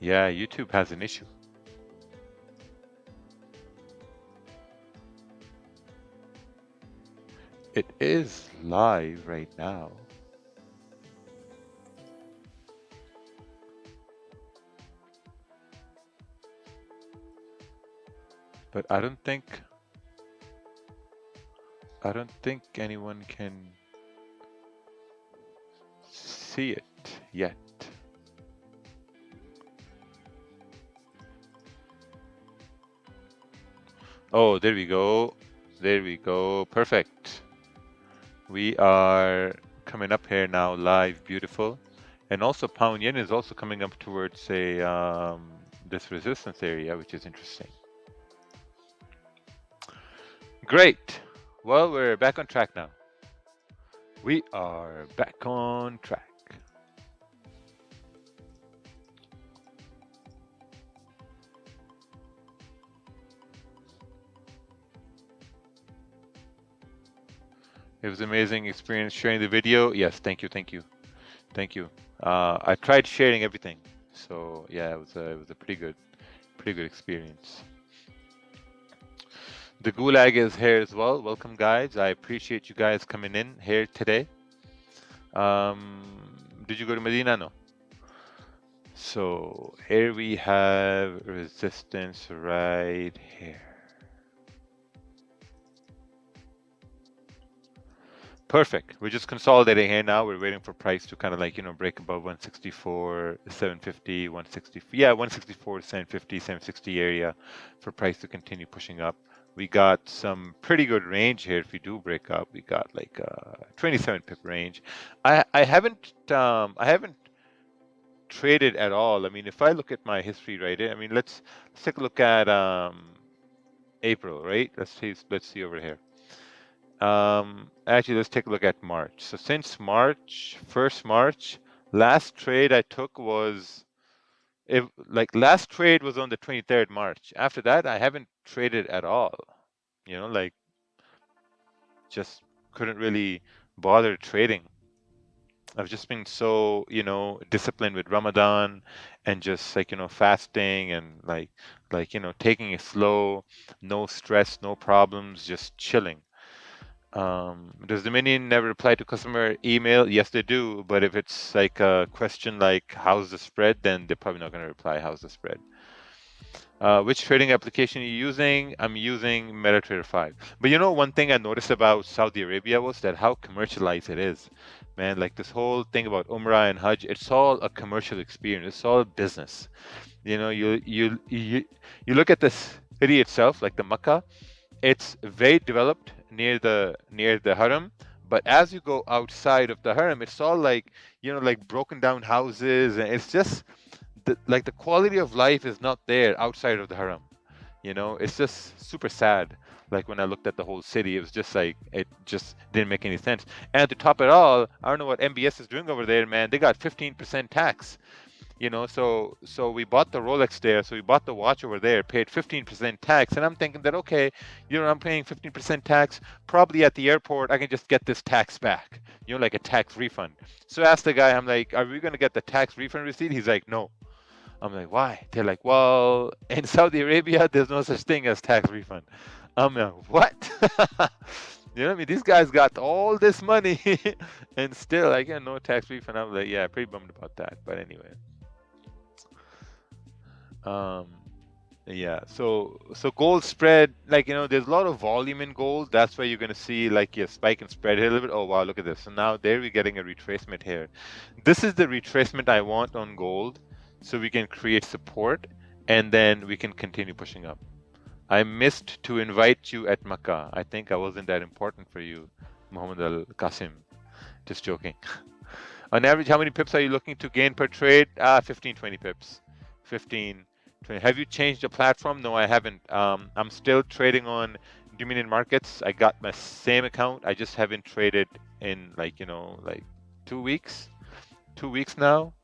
Yeah, YouTube has an issue. It is live right now. But I don't think anyone can see it yet. Oh, there we go. There we go. Perfect. We are coming up here now live, beautiful. And also pound yen is also coming up towards this resistance area, which is interesting. Great. Well, we're back on track now. We are back on track. It was an amazing experience sharing the video. Yes, thank you, thank you, thank you. I tried sharing everything, so yeah, it was a pretty good experience. The Gulag is here as well. Welcome, guys. I appreciate you guys coming in here today. Did you go to Medina? No. So here we have resistance right here. Perfect. We're just consolidating here now. We're waiting for price to kind of like, break above 164, 750, 160. Yeah, 164, 750, 760 area for price to continue pushing up. We got some pretty good range here. If we do break up, we got like a 27 pip range. I haven't traded at all. I mean, if I look at my history, right? I mean, let's take a look at April, right? Let's see over here. Actually, let's take a look at March. So since March, 1st March, last trade I took was last trade was on the 23rd March. After that, I haven't traded at all. Like just couldn't really bother trading. I've just been so, disciplined with Ramadan and just like, fasting and taking it slow, no stress, no problems, just chilling. Does Dominion never reply to customer email? Yes, they do. But if it's like a question like, how's the spread? Then they're probably not going to reply, how's the spread? Which trading application are you using? I'm using MetaTrader 5. But one thing I noticed about Saudi Arabia was that how commercialized it is. Man, like this whole thing about Umrah and Hajj, it's all a commercial experience. It's all business. You look at this city itself, like the Makkah, it's very developed near the Haram, but as you go outside of the Haram, it's all like like broken down houses, and it's just the quality of life is not there outside of the Haram. It's just super sad. Like when I looked at the whole city, it was just like it just didn't make any sense. And to top it all, I don't know what MBS is doing over there, man. They got 15% tax. So we bought the Rolex there, so we bought the watch over there, paid 15% tax, and I'm thinking that okay, I'm paying 15% tax, probably at the airport I can just get this tax back, like a tax refund. So I asked the guy, I'm like, are we gonna get the tax refund receipt? He's like, no. I'm like, why? They're like, well, in Saudi Arabia there's no such thing as tax refund. I'm like, what? What I mean? These guys got all this money and still I get no tax refund. I'm like, yeah, pretty bummed about that, but anyway. Yeah, so gold spread, like there's a lot of volume in gold. That's why you're gonna see like a spike in spread here a little bit. Oh wow, look at this. So now there we're getting a retracement here. This is the retracement I want on gold, so we can create support and then we can continue pushing up. I missed to invite you at Makkah. I think I wasn't that important for you, Muhammad Al Qasim. Just joking. On average, how many pips are you looking to gain per trade? 15, 20 pips. 15. Have you changed the platform? No, I haven't. I'm still trading on Dominion Markets. I got my same account. I just haven't traded in like 2 weeks. 2 weeks now.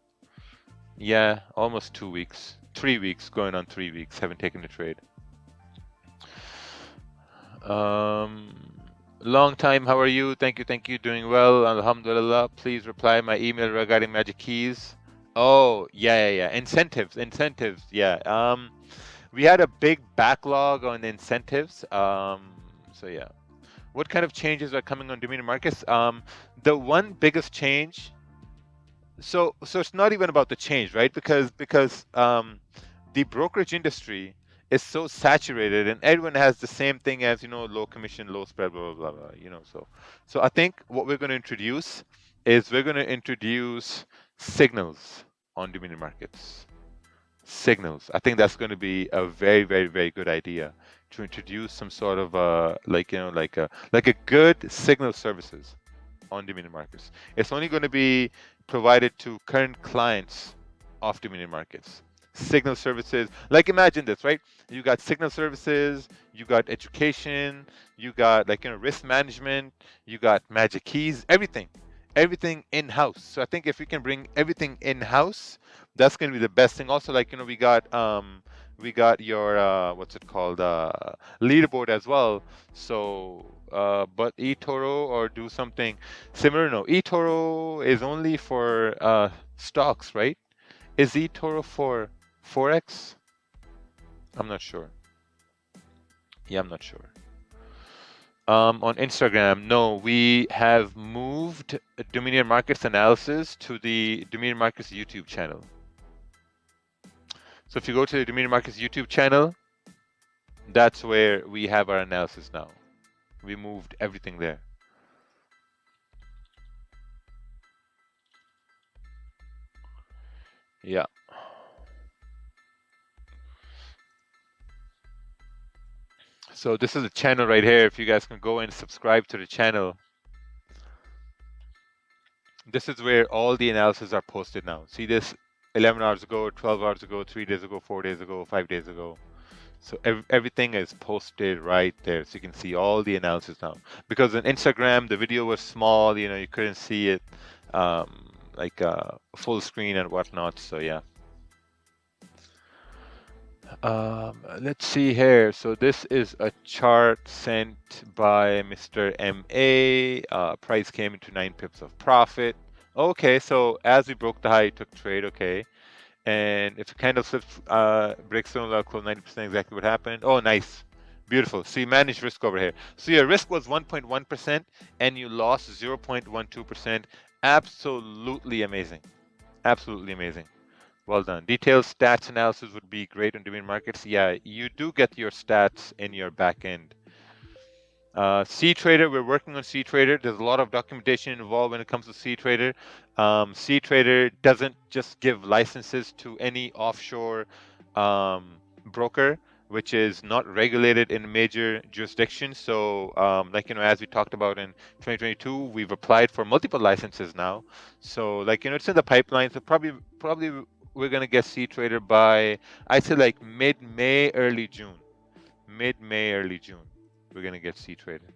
Yeah, almost 2 weeks. 3 weeks, going on 3 weeks. Haven't taken a trade. Long time. How are you? Thank you. Doing well. Alhamdulillah. Please reply my email regarding magic keys. Oh, yeah. Incentives. Yeah. We had a big backlog on incentives. So yeah. What kind of changes are coming on Dominion Markets? The one biggest change. So it's not even about the change, right? Because the brokerage industry is so saturated, and everyone has the same thing as low commission, low spread, blah blah blah, blah So I think what we're going to introduce is we're going to introduce signals on Dominion Markets. Signals. I think that's going to be a very, very, very good idea to introduce some sort of like a good signal services on Dominion Markets. It's only going to be provided to current clients of Dominion Markets. Signal services, like imagine this, right? You got signal services, you got education, you got risk management, you got magic keys, everything in house. So I think if we can bring everything in house, that's going to be the best thing. Also, we got your what's it called, leaderboard as well. So but eToro or do something similar. No, eToro is only for stocks, right? Is eToro for forex? I'm not sure. Yeah, I'm not sure. On Instagram, no, we have moved Dominion Markets analysis to the Dominion Markets YouTube channel. So if you go to the Dominion Markets YouTube channel, that's where we have our analysis now. We moved everything there. Yeah. So this is the channel right here. If you guys can go and subscribe to the channel, this is where all the analysis are posted now. See this 11 hours ago, 12 hours ago, 3 days ago, 4 days ago, 5 days ago. So everything is posted right there. So you can see all the analysis now. Because on Instagram, the video was small, you couldn't see it like full screen and whatnot. So yeah. Let's see here. So this is a chart sent by Mr. MA. Price came into 9 pips of profit. Okay, so as we broke the high, it took trade. Okay, and if the candle slips, breaks through, I'll close 90% exactly what happened. Oh, nice, beautiful. So you managed risk over here. So your risk was 1.1% and you lost 0.12%. Absolutely amazing. Absolutely amazing. Well done. Detailed stats analysis would be great on Dominion Markets. Yeah, you do get your stats in your back end. cTrader, we're working on cTrader. There's a lot of documentation involved when it comes to cTrader. cTrader doesn't just give licenses to any offshore broker, which is not regulated in major jurisdictions. So, as we talked about in 2022, we've applied for multiple licenses now. So, it's in the pipeline. So probably we're gonna get cTrader by, I'd say, like mid-May, early June. Mid-May, early June. We're gonna get cTrader.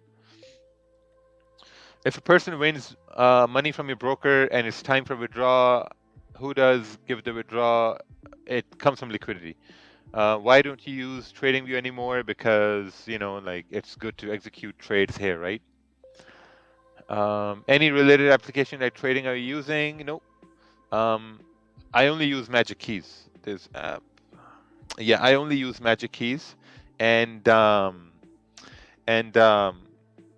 If a person wins money from your broker and it's time for withdrawal, who does give the withdrawal? It comes from liquidity. Why don't you use TradingView anymore? Because it's good to execute trades here, right? Any related application like trading are you using? Nope. I only use Magic Keys. There's yeah, I only use Magic Keys, and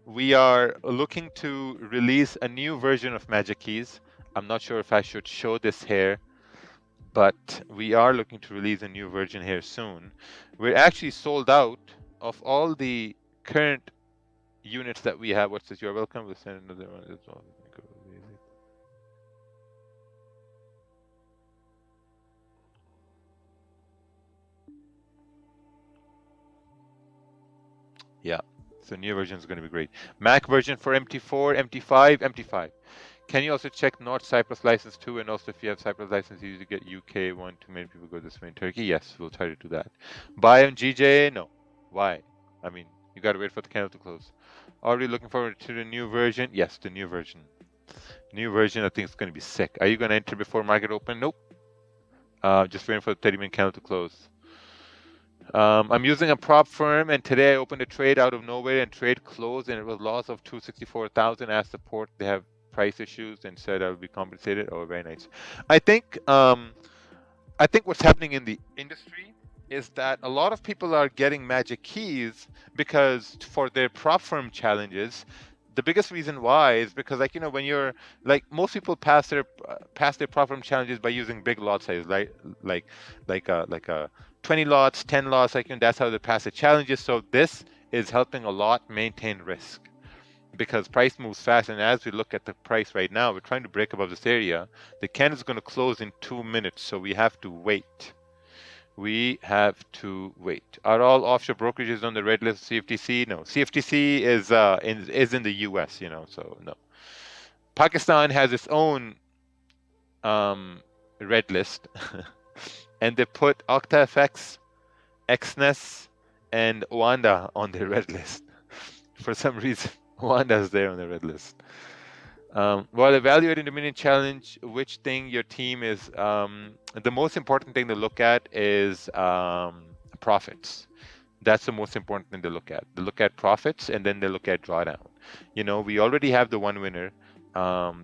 we are looking to release a new version of Magic Keys. I'm not sure if I should show this here, but we are looking to release a new version here soon. We're actually sold out of all the current units that we have. What's this? You're welcome. We'll send another one as well. Yeah, so new version is going to be great. Mac version for MT4, MT5, MT5. Can you also check North Cyprus license too? And also if you have Cyprus license, you get UK one. Too many people go this way in Turkey. Yes, we'll try to do that. Buy on GJ? No. Why? I mean, you got to wait for the candle to close. Already looking forward to the new version? Yes, the new version. New version, I think it's going to be sick. Are you going to enter before market open? Nope. Just waiting for the 30-minute candle to close. I'm using a prop firm, and today I opened a trade out of nowhere, and trade closed, and it was loss of 264,000 as support. They have price issues and said I will be compensated. Oh, very nice. I think what's happening in the industry is that a lot of people are getting magic keys because for their prop firm challenges. The biggest reason why is because, like, when you're like, most people pass their prop firm challenges by using big lot size, like like like 20 lots, 10 lots, like, that's how they pass the challenges. So this is helping a lot maintain risk because price moves fast, and as we look at the price right now, we're trying to break above this area. The candle is going to close in 2 minutes, so we have to wait. We have to wait. Are all offshore brokerages on the red list of CFTC? No. CFTC is in the US, so no. Pakistan has its own red list, and they put OctaFX, XNES, and Wanda on the red list. For some reason, Wanda's there on the red list. While evaluating the Dominion Challenge, which thing your team is, the most important thing to look at is profits. That's the most important thing to look at. They look at profits, and then they look at drawdown. We already have the one winner.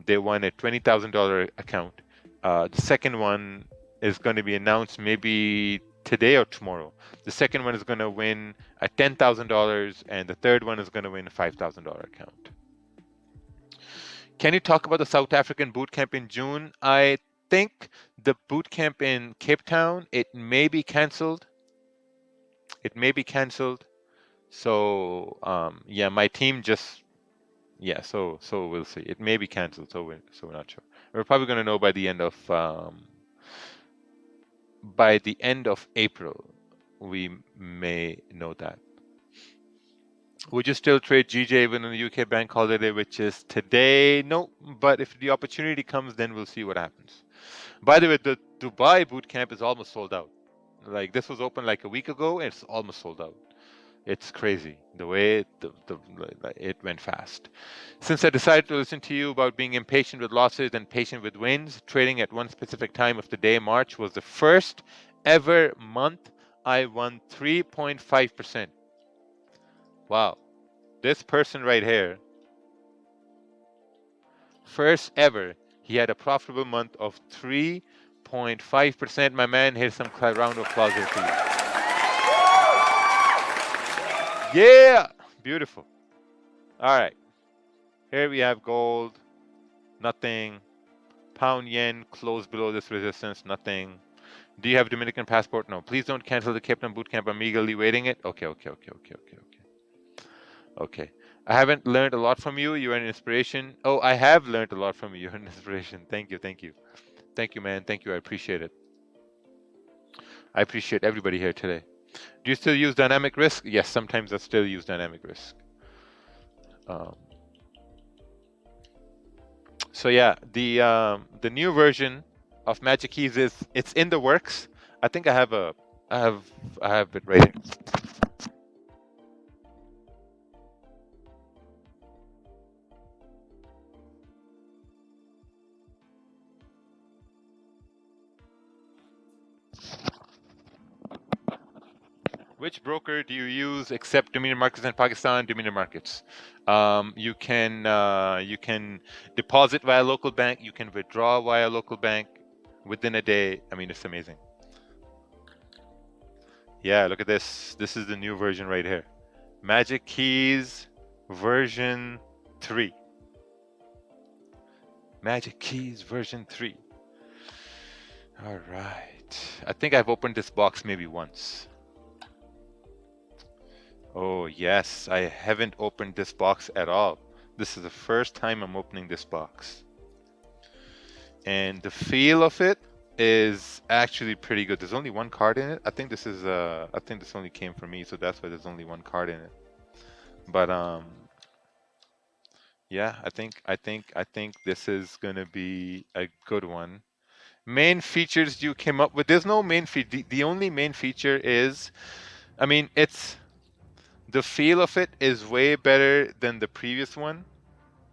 They won a $20,000 account. The second one is going to be announced maybe today or tomorrow. The second one is going to win a $10,000, and the third one is going to win a $5,000 account. Can you talk about the South African boot camp in June? I think the boot camp in Cape Town, it may be cancelled. It may be cancelled. So yeah, my team just so we'll see. It may be cancelled. So we're not sure. We're probably going to know by the end of April. We may know that. Would you still trade GJ even on the UK bank holiday, which is today? No, but if the opportunity comes, then we'll see what happens. By the way, the Dubai boot camp is almost sold out. Like, this was open like a week ago, and it's almost sold out. It's crazy the way it went fast. Since I decided to listen to you about being impatient with losses and patient with wins, trading at one specific time of the day, March was the first ever month I won 3.5%. Wow. This person right here, first ever, he had a profitable month of 3.5%. My man, here's some round of applause here for you. Yeah, beautiful. All right, here we have gold, nothing. Pound yen closed below this resistance, nothing. Do you have Dominican passport? No. Please don't cancel the Cape Town boot camp. I'm eagerly waiting it. Okay. I haven't learned a lot from you. You're an inspiration. Oh, I have learned a lot from you. You're an inspiration. Thank you, man. Thank you. I appreciate it. I appreciate everybody here today. Do you still use dynamic risk? Yes, sometimes I still use dynamic risk. So yeah, the new version of Magic Keys it's in the works. I think I have it right here. Which broker do you use except Dominion Markets and Pakistan? Dominion Markets. You can deposit via local bank. You can withdraw via local bank within a day. I mean, it's amazing. Yeah, look at this. This is the new version right here. Magic Keys version 3. Magic Keys version 3. All right. I think I've opened this box maybe once. Oh, yes. I haven't opened this box at all. This is the first time I'm opening this box. And the feel of it is actually pretty good. There's only one card in it. I think this only came from me, so that's why there's only one card in it. But yeah, I think this is gonna be a good one. Main features you came up with. There's no main feature. The only main feature is, I mean, the feel of it is way better than the previous one.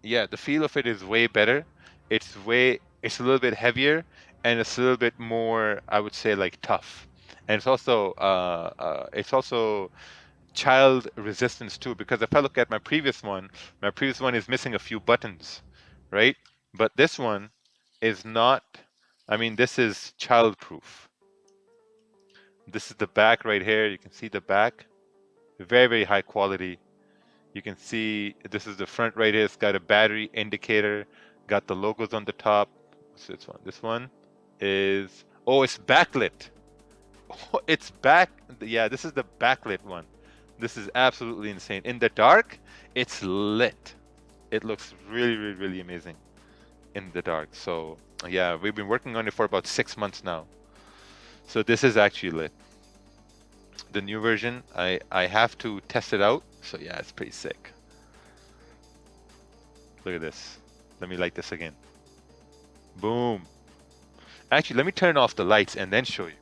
Yeah, the feel of it is way better. It's a little bit heavier, and it's a little bit more, I would say, like, tough. And it's also child resistance too, because if I look at my previous one is missing a few buttons, right? But this one is not, I mean, this is childproof. This is the back right here. You can see the back, very, very high quality. You can see this is the front right here. It's got a battery indicator, got the logos on the top. What's this one? This one is, oh, it's backlit. Oh, it's back. Yeah, this is the backlit one. This is absolutely insane. In the dark, it's lit. It looks really, really, really amazing in the dark. So yeah, we've been working on it for about 6 months now. So this is actually lit. The new version, I have to test it out. So yeah, it's pretty sick. Look at this. Let me light this again. Boom. Actually, let me turn off the lights and then show you.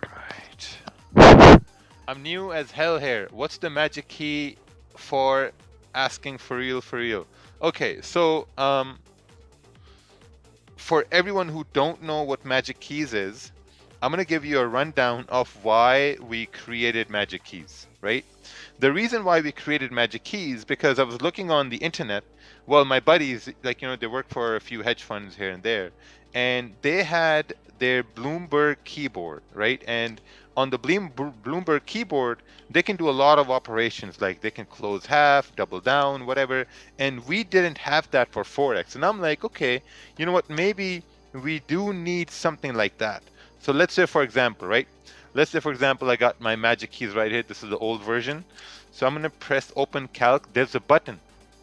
Right. I'm new as hell here. What's the magic key for asking for real, for real? Okay, so for everyone who don't know what magic keys is, I'm going to give you a rundown of why we created magic keys, right? The reason why we created magic keys, because I was looking on the internet. Well, my buddies, like, you know, they work for a few hedge funds here and there, and they had their Bloomberg keyboard, right? And on the Bloomberg keyboard, they can do a lot of operations, like they can close half, double down, whatever. And we didn't have that for Forex. And I'm like, okay, you know what? Maybe we do need something like that. So let's say, for example, right? Let's say, for example, I got my magic keys right here. This is the old version. So I'm going to press open calc. There's a button.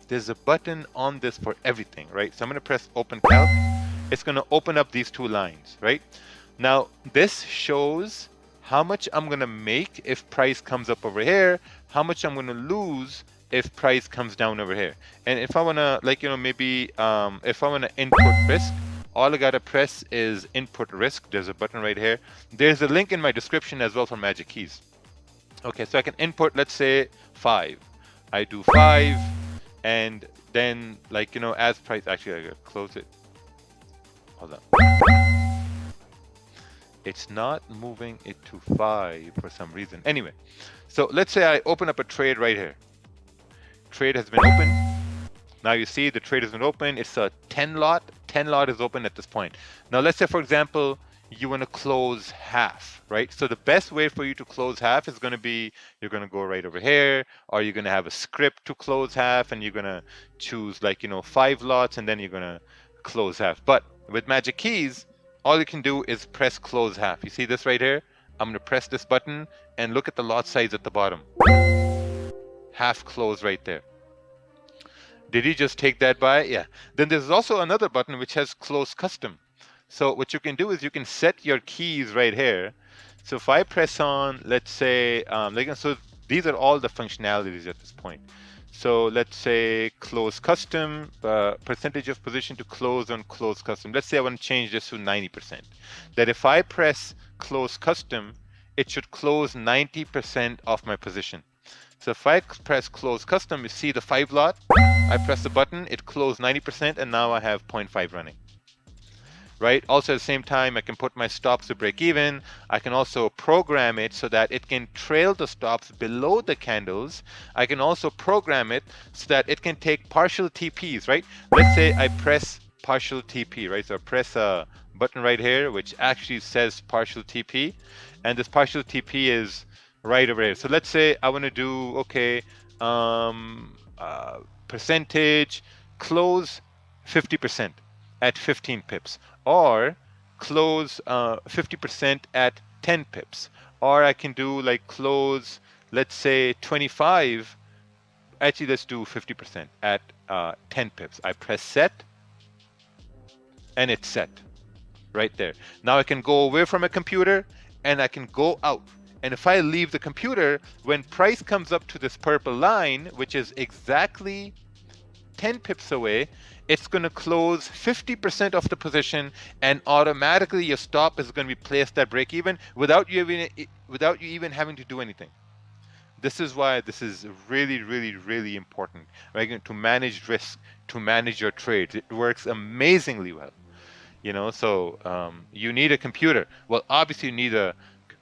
There's a button on this for everything, right? So I'm going to press open calc. It's going to open up these two lines, right? Now, this shows how much I'm going to make if price comes up over here, how much I'm going to lose if price comes down over here. And if I want to, like, you know, maybe if I want to input risk, all I got to press is input risk. There's a button right here. There's a link in my description as well for magic keys. Okay, so I can input, let's say 5. I do 5, and then, like, you know, as price, actually I gotta close it. Hold on. It's not moving it to 5 for some reason. Anyway, so let's say I open up a trade right here. Trade has been open. Now you see the trade has been open. It's a 10 lot. 10 lot is open at this point. Now let's say, for example, you want to close half, right? So the best way for you to close half is going to be, you're going to go right over here, or you're going to have a script to close half, and you're going to choose, like, you know, 5 lots, and then you're going to close half. But with magic keys, all you can do is press close half. You see this right here? I'm going to press this button and look at the lot size at the bottom. Half close right there. Did he just take that by? Yeah. Then there's also another button which has close custom. So what you can do is you can set your keys right here. So if I press on, let's say, so these are all the functionalities at this point. So let's say close custom, percentage of position to close on close custom. Let's say I want to change this to 90%. That if I press close custom, it should close 90% of my position. So if I press close custom, you see the 5 lot. I press the button, it closed 90%, and now I have 0.5 running. Right? Also at the same time, I can put my stops to break even. I can also program it so that it can trail the stops below the candles. I can also program it so that it can take partial TPs, right? Let's say I press partial TP, right? So I press a button right here, which actually says partial TP. And this partial TP is right over here. So let's say I want to do, okay, percentage, close 50% at 15 pips, or close 50% at 10 pips, or I can do like close, let's say 25, actually let's do 50% at 10 pips. I press set, and it's set right there. Now I can go away from a computer and I can go out. And if I leave the computer, when price comes up to this purple line, which is exactly 10 pips away, it's going to close 50% of the position, and automatically your stop is going to be placed at break even without you even having to do anything. This is why this is really, really, really important, right? To manage risk, to manage your trades. It works amazingly well. So you need a computer. Well, obviously you need a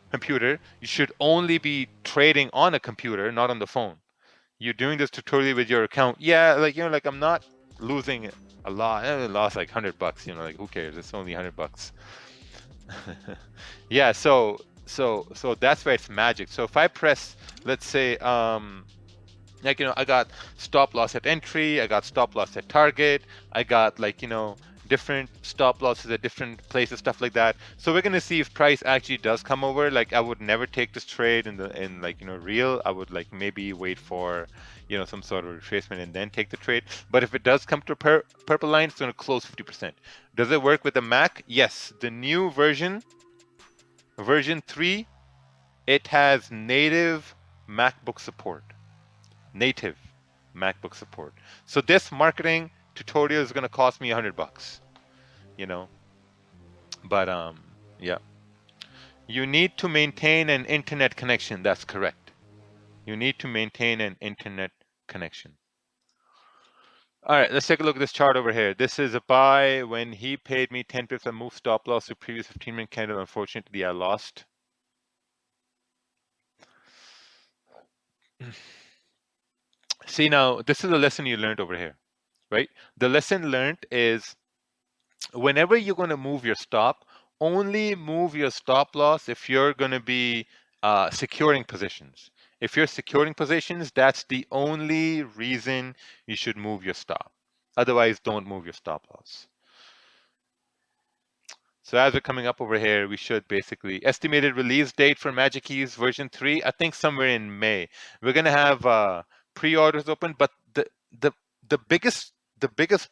computer. You should only be trading on a computer, not on the phone. You're doing this tutorial with your account. Yeah, like I'm not losing a lot. I lost like $100. Like who cares? It's only $100. Yeah. So that's where it's magic. So if I press, let's say, I got stop loss at entry, I got stop loss at target, I got different stop losses at different places, stuff like that. So we're gonna see if price actually does come over. Like I would never take this trade in real. I would maybe wait for some sort of retracement and then take the trade. But if it does come to purple line, it's gonna close 50%. Does it work with the Mac? Yes. The new version 3, it has native MacBook support. Native MacBook support. So this marketing tutorial is going to cost me $100, but yeah. You need to maintain an internet connection. That's correct. You need to maintain an internet connection. All right, let's take a look at this chart over here. This is a buy. When he paid me 10 pips, I moved stop loss to previous 15-minute candle. Unfortunately, I lost. See, now this is a lesson you learned over here, right? The lesson learned is whenever you're going to move your stop, only move your stop loss if you're going to be securing positions. If you're securing positions, that's the only reason you should move your stop. Otherwise, don't move your stop loss. So as we're coming up over here, we should basically estimated release date for Magic Keys version 3, I think somewhere in May. We're going to have pre-orders open, but the biggest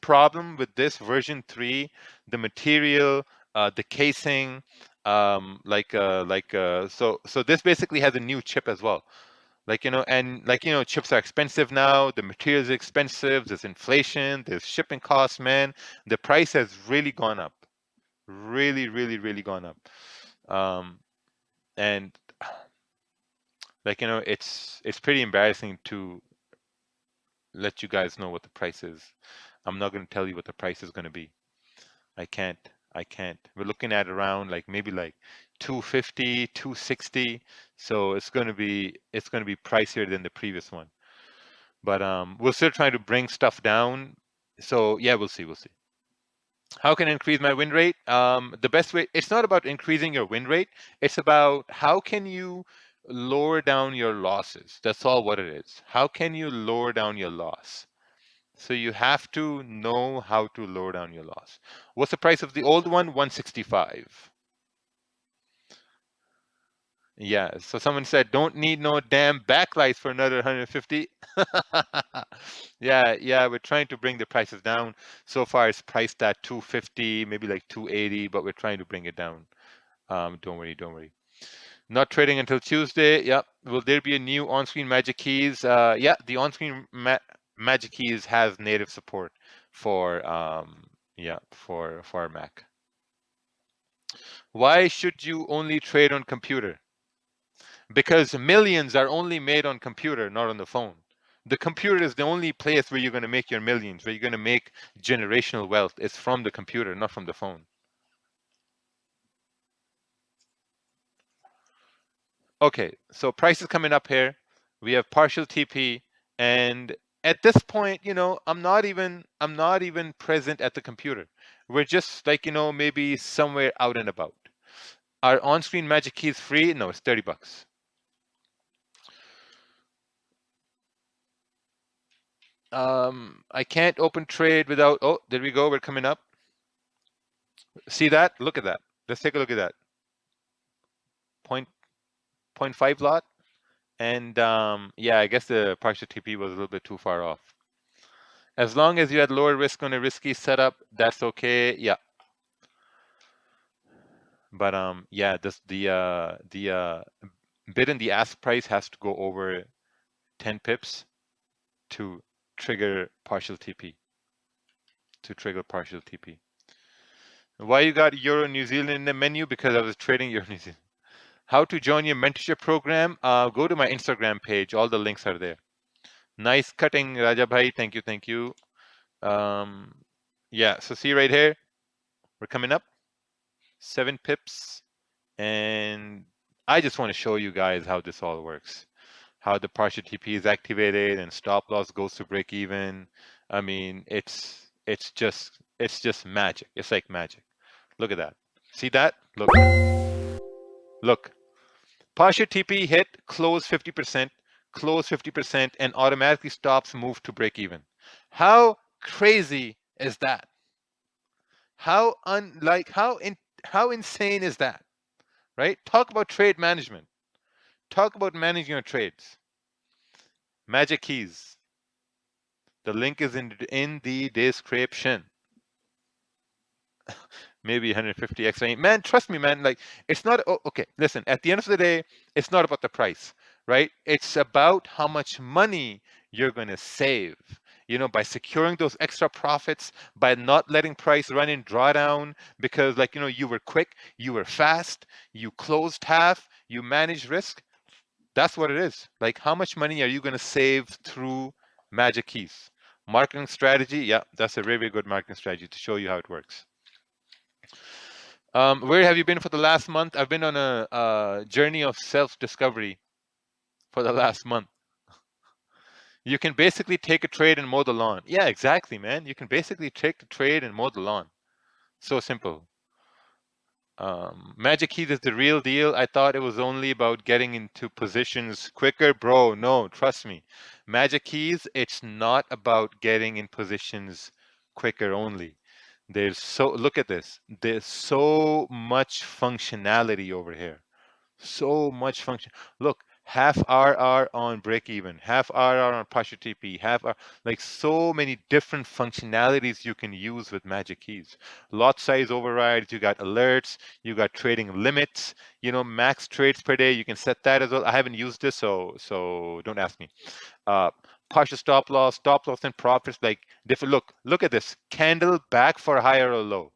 problem with this version 3, the material, the casing, so this basically has a new chip as well. Chips are expensive now, the material is expensive, there's inflation, there's shipping costs, man. The price has really gone up. Really, really, really gone up. And it's pretty embarrassing to let you guys know what the price is. I'm not going to tell you what the price is going to be. I can't. We're looking at around maybe 250, 260. So it's going to be pricier than the previous one. But we're still trying to bring stuff down. So yeah, we'll see. How can I increase my win rate? The best way, it's not about increasing your win rate. It's about how can you lower down your losses. That's all what it is. How can you lower down your loss? So you have to know how to lower down your loss. What's the price of the old one? 165. Yeah, so someone said, don't need no damn backlights for another 150. Yeah, we're trying to bring the prices down. So far it's priced at 250, maybe 280, but we're trying to bring it down. Don't worry. Not trading until Tuesday. Yep. Will there be a new on-screen Magic Keys? Yeah, the on-screen Magic Keys has native support for for Mac. Why should you only trade on computer? Because millions are only made on computer, not on the phone. The computer is the only place where you're going to make your millions, where you're going to make generational wealth. It's from the computer, not from the phone. Okay, so price is coming up here. We have partial TP, and at this point, I'm not even present at the computer. We're just maybe somewhere out and about. Our on-screen Magic Key is free. No, it's $30. I can't open trade without. Oh, there we go. We're coming up. See that? Look at that. Let's take a look at that. 0.5 lot. And yeah, I guess the partial TP was a little bit too far off. As long as you had lower risk on a risky setup, that's okay. Yeah. But yeah, the bid and the ask price has to go over 10 pips to trigger partial TP. Why you got Euro New Zealand in the menu? Because I was trading Euro New Zealand. How to join your mentorship program? Go to my Instagram page. All the links are there. Nice cutting, Raja Bhai. Thank you, thank you. Yeah, so see right here, we're coming up 7 pips, and I just want to show you guys how this all works. How the partial TP is activated and stop loss goes to break even. I mean, it's just magic. It's like magic. Look at that. See that? Look. Partial TP hit, close 50%, and automatically stops move to break even. How crazy is that? How insane is that? Right? Talk about trade management. Talk about managing your trades. Magic keys. The link is in the description. Maybe 150 extra. Man, trust me, man. Like, it's not okay. Listen, at the end of the day, it's not about the price, right? It's about how much money you're going to save. By securing those extra profits, by not letting price run in drawdown, because, like, you were quick, you were fast, you closed half, you managed risk. That's what it is. Like, how much money are you going to save through magic keys? Marketing strategy, yeah, that's a really good marketing strategy to show you how it works. Where have you been for the last month? I've been on a journey of self-discovery for the last month. You can basically take a trade and mow the lawn. Yeah, exactly, man. You can basically take the trade and mow the lawn. So simple. Magic keys is the real deal. I thought it was only about getting into positions quicker. Bro, no, trust me. Magic keys, it's not about getting in positions quicker only. Look at this. There's so much functionality over here. So much function. Look, half RR on break even, half RR on partial TP, half R, like so many different functionalities you can use with magic keys. Lot size overrides, you got alerts, you got trading limits, max trades per day. You can set that as well. I haven't used this, so don't ask me. Partial stop loss and profits, like different. Look at this candle back for a higher or low.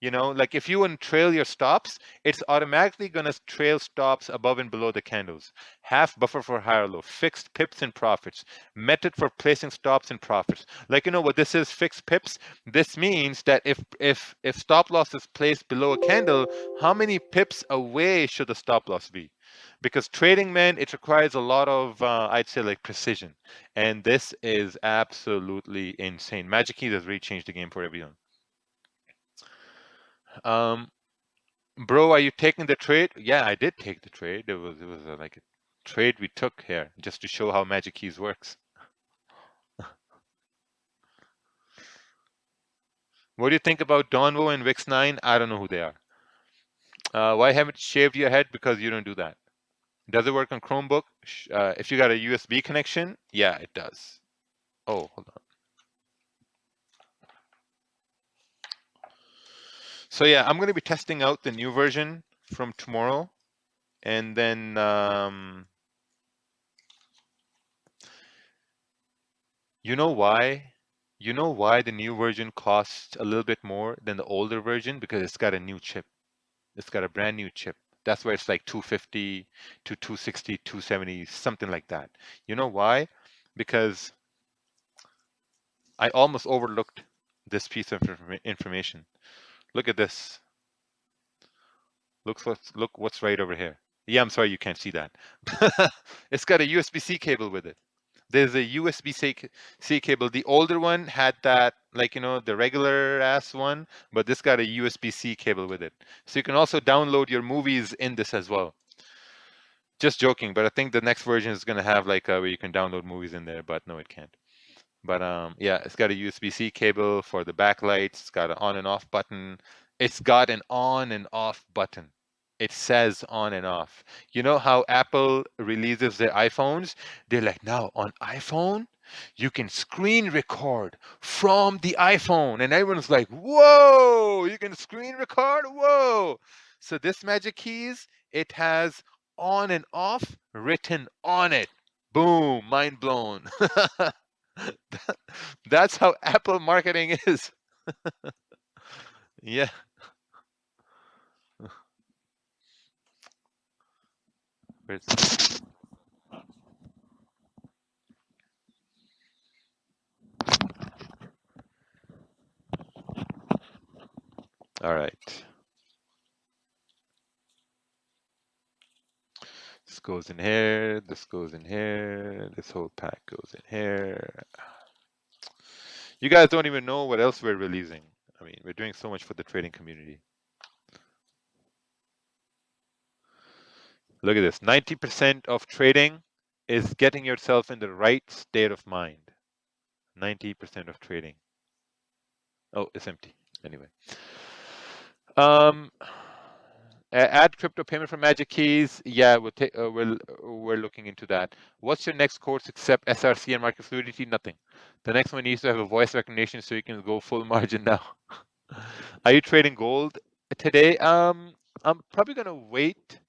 Like if you want to trail your stops, it's automatically going to trail stops above and below the candles. Half buffer for higher low, fixed pips and profits, method for placing stops and profits. Like, what this is, fixed pips. This means that if stop loss is placed below a candle, how many pips away should the stop loss be? Because trading, man, it requires a lot of, I'd say, like precision. And this is absolutely insane. Magic Keys has really changed the game for everyone. Bro, are you taking the trade? Yeah, I did take the trade. It was like a trade we took here just to show how Magic Keys works. What do you think about Donvo and Wix9? I don't know who they are. Why haven't you shaved your head? Because you don't do that. Does it work on Chromebook? If you got a USB connection, yeah, it does. Oh, hold on. So yeah, I'm going to be testing out the new version from tomorrow. And then you know why? You know why the new version costs a little bit more than the older version? Because it's got a new chip. It's got a brand new chip. That's why it's like 250 to 260, 270, something like that. You know why? Because I almost overlooked this piece of information. Look at this. Look what's right over here. Yeah, I'm sorry you can't see that. It's got a USB-C cable with it. There's a USB-C cable. The older one had that, like, the regular ass one, but this got a USB-C cable with it. So you can also download your movies in this as well. Just joking, but I think the next version is going to have like where you can download movies in there, but no, it can't. But yeah, it's got a USB-C cable for the backlights. It's got an on and off button. It's got an on and off button. It says on and off. You know how Apple releases their iPhones? They're like, now on iPhone, you can screen record from the iPhone. And everyone's like, whoa, you can screen record? Whoa. So this magic keys, it has on and off written on it. Boom, mind blown. That's how Apple marketing is. Yeah. All right. This goes in here. This goes in here. This whole pack goes in here. You guys don't even know what else we're releasing. I mean, we're doing so much for the trading community. Look at this. 90% of trading is getting yourself in the right state of mind. 90% of trading. Oh, it's empty. Anyway. Add crypto payment for Magic Keys. Yeah, we're looking into that. What's your next course except SRC and market fluidity? Nothing. The next one needs to have a voice recognition so you can go full margin now. Are you trading gold today? I'm probably gonna wait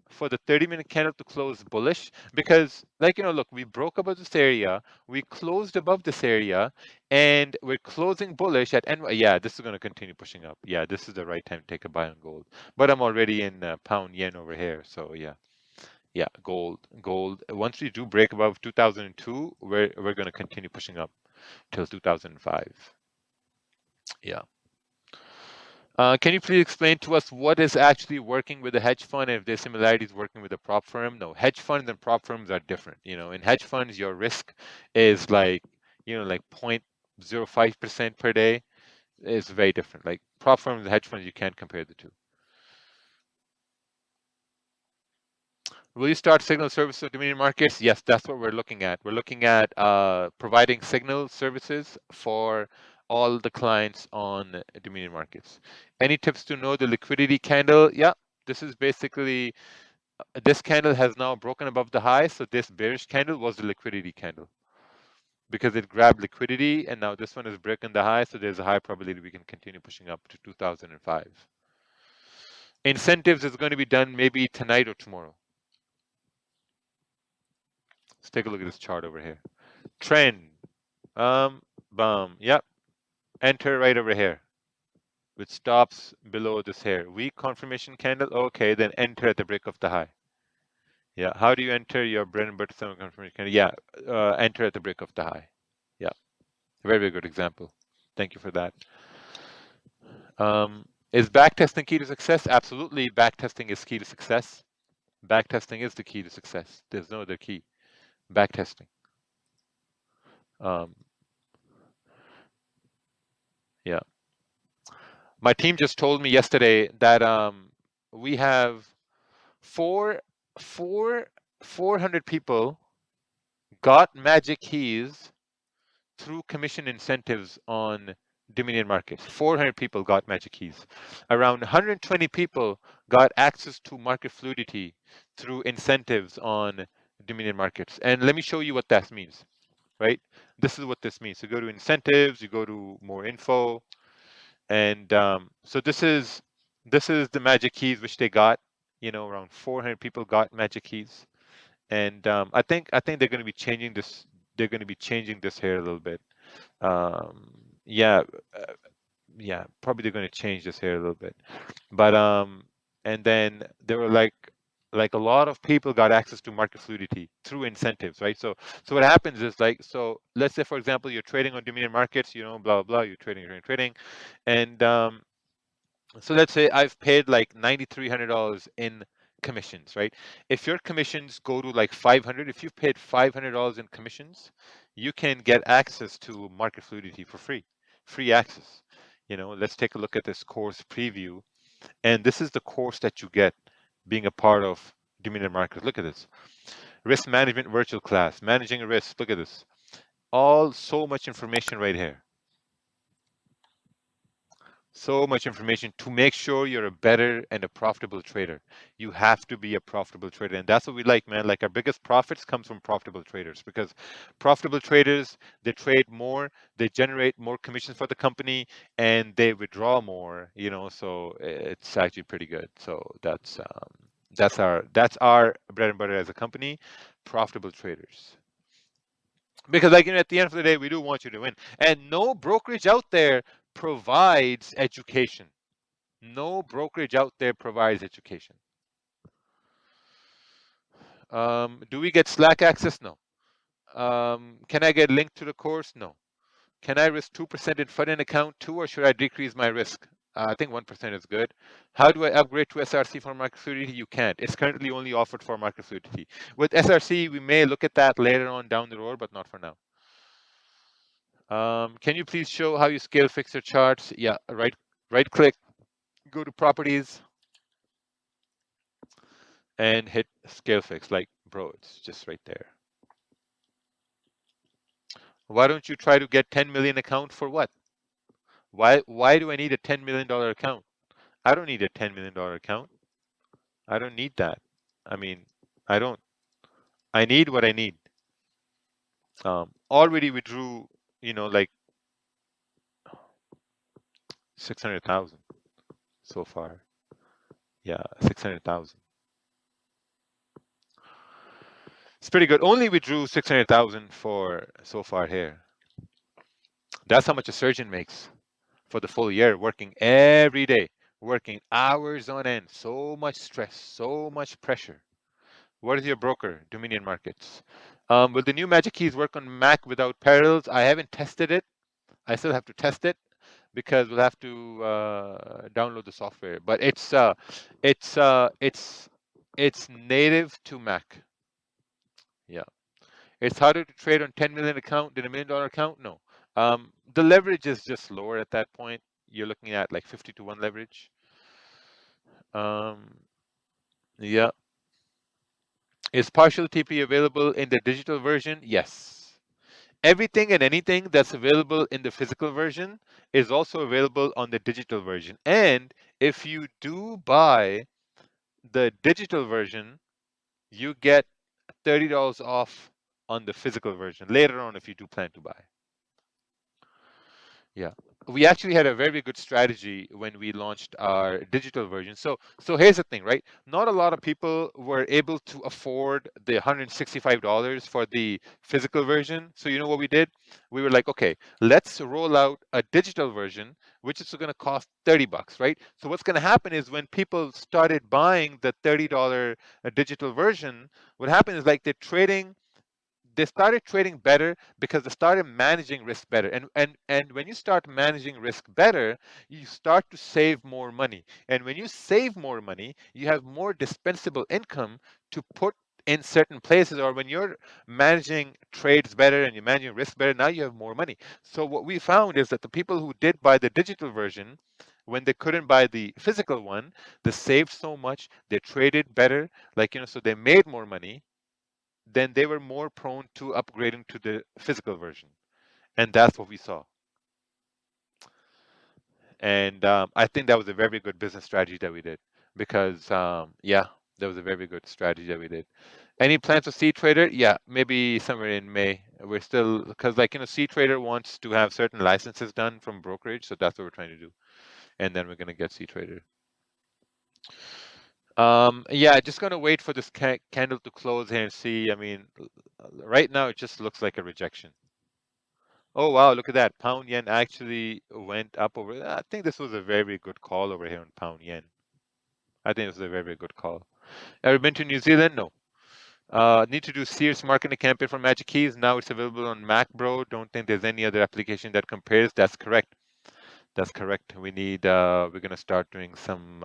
for the 30-minute candle to close bullish because, like, look, we broke above this area, we closed above this area, and we're closing bullish at NY. Yeah, this is going to continue pushing up. Yeah, this is the right time to take a buy on gold. But I'm already in pound yen over here, so yeah, gold. Once we do break above 2002, we're going to continue pushing up till 2005. Yeah. Can you please explain to us what is actually working with a hedge fund and if there's similarities working with a prop firm? No, hedge funds and prop firms are different. In hedge funds, your risk is like 0.05% per day. It's very different. Like prop firms and hedge funds, you can't compare the two. Will you start signal services of Dominion markets? Yes, that's what we're looking at. We're looking at providing signal services for all the clients on Dominion markets. Any tips to know the liquidity candle? Yeah, this is basically, this candle has now broken above the high. So this bearish candle was the liquidity candle because it grabbed liquidity, and now this one is breaking the high. So there's a high probability we can continue pushing up to 2005. Incentives is going to be done maybe tonight or tomorrow. Let's take a look at this chart over here. Trend. Bum. Yep. Enter right over here, which stops below this here. Weak confirmation candle. Okay, then enter at the break of the high. Yeah. How do you enter your bread and butter summer confirmation candle? Yeah. Enter at the break of the high. Yeah. Very, very good example. Thank you for that. Is backtesting key to success? Absolutely. Backtesting is key to success. Backtesting is the key to success. There's no other key. Backtesting. Yeah. My team just told me yesterday that we have 400 people got magic keys through commission incentives on Dominion markets. 400 people got magic keys. Around 120 people got access to market fluidity through incentives on Dominion markets. And let me show you what that means, right? This is what this means. So go to incentives, you go to more info, and so this is the magic keys which they got. Around 400 people got magic keys, and I think they're going to be changing this. They're going to be changing this here a little bit. Yeah, probably they're going to change this here a little bit. But and then there were like a lot of people got access to market fluidity through incentives, right? So what happens is, like, so let's say, for example, you're trading on Dominion markets, blah blah blah, you're trading, and so let's say I've paid like $9,300 in commissions, right? If your commissions go to like 500, if you've paid $500 in commissions, you can get access to market fluidity for free access. Let's take a look at this course preview, and this is the course that you get being a part of Dominion Markets. Look at this. Risk management virtual class, managing risk. Look at this. So much information right here. So much information to make sure you're a better and a profitable trader. You have to be a profitable trader, and that's what we like, man. Like our biggest profits comes from profitable traders, because profitable traders, they trade more, they generate more commissions for the company, and they withdraw more, so it's actually pretty good. So that's our bread and butter as a company, profitable traders. Because, like, at the end of the day, we do want you to win, and no brokerage out there provides education. No brokerage out there provides education. Do we get Slack access? No. Can I get linked to the course? No. Can I risk 2% in front end account too, or should I decrease my risk? I think 1% is good. How do I upgrade to SRC for market fluidity? You can't. It's currently only offered for market fluidity. With SRC, we may look at that later on down the road, but not for now. Can you please show how you scale fixer charts? Yeah, right click, go to properties, and hit scale fix. Like, bro, it's just right there. Why don't you try to get 10 million account for what? Why do I need a $10 million account? I don't need a $10 million account. I don't need that. I mean, I don't. I need what I need. Already withdrew, like 600,000 so far. Yeah, 600,000. It's pretty good. Only withdrew 600,000 for so far here. That's how much a surgeon makes for the full year, working every day, working hours on end. So much stress, so much pressure. What is your broker? Dominion Markets. Will the new Magic Keys work on Mac without parallels? I haven't tested it. I still have to test it because we'll have to download the software. But it's native to Mac. Yeah. It's harder to trade on 10 million account than $1 million account? No. The leverage is just lower at that point. You're looking at like 50 to 1 leverage. Yeah. Is partial TP available in the digital version? Yes. Everything and anything that's available in the physical version is also available on the digital version. And if you do buy the digital version, you get $30 off on the physical version later on if you do plan to buy. Yeah. We actually had a very good strategy when we launched our digital version. So here's the thing, right? Not a lot of people were able to afford the $165 for the physical version. So you know what we did? We were like, okay, let's roll out a digital version, which is going to cost $30, right? So what's going to happen is when people started buying the $30 digital version, what happened is like they started trading better because they started managing risk better, and when you start managing risk better, you start to save more money, and when you save more money, you have more dispensable income to put in certain places. Or when you're managing trades better and you're managing risk better, now you have more money. So what we found is that the people who did buy the digital version, when they couldn't buy the physical one, they saved so much, they traded better, like, so they made more money, then they were more prone to upgrading to the physical version. And that's what we saw. And I think that was a very good business strategy that we did, because, yeah, that was a very good strategy that we did. Any plans for cTrader? Yeah, maybe somewhere in May. We're still, because, like, cTrader wants to have certain licenses done from brokerage. So that's what we're trying to do. And then we're going to get cTrader. Yeah, just going to wait for this candle to close here and see. I mean, right now it just looks like a rejection. Oh wow, look at that. Pound yen actually went up over. I think this was a very good call over here on pound yen. I think this was a very good call. Ever been to New Zealand? No. Need to do serious marketing campaign for Magic Keys. Now it's available on Mac, bro. Don't think there's any other application that compares. That's correct. That's correct. We're gonna start doing some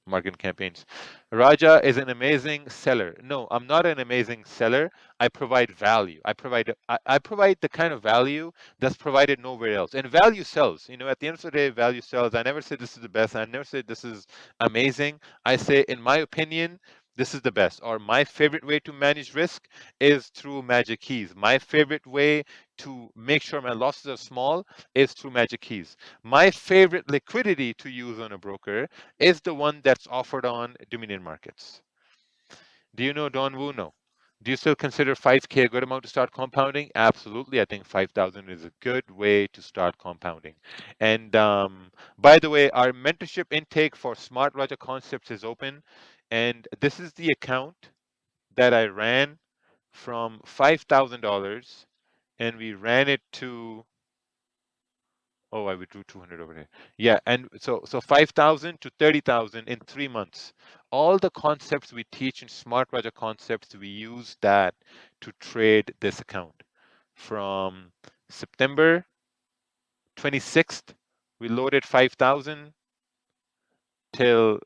marketing campaigns. Raja is an amazing seller. No, I'm not an amazing seller. I provide value. I provide the kind of value that's provided nowhere else. And value sells. At the end of the day, value sells. I never say this is the best. I never say this is amazing. I say, in my opinion, this is the best. Or my favorite way to manage risk is through Magic Keys. My favorite way to make sure my losses are small is through Magic Keys. My favorite liquidity to use on a broker is the one that's offered on Dominion Markets. Do you know Don Wu? No. Do you still consider 5K a good amount to start compounding? Absolutely. I think 5,000 is a good way to start compounding. And by the way, our mentorship intake for Smart Raja Concepts is open. And this is the account that I ran from $5,000 and we ran it to, oh, I withdrew 200 over here. Yeah, and so 5,000 to 30,000 in 3 months. All the concepts we teach in Smart Raja Concepts, we use that to trade this account. From September 26th, we loaded 5,000 till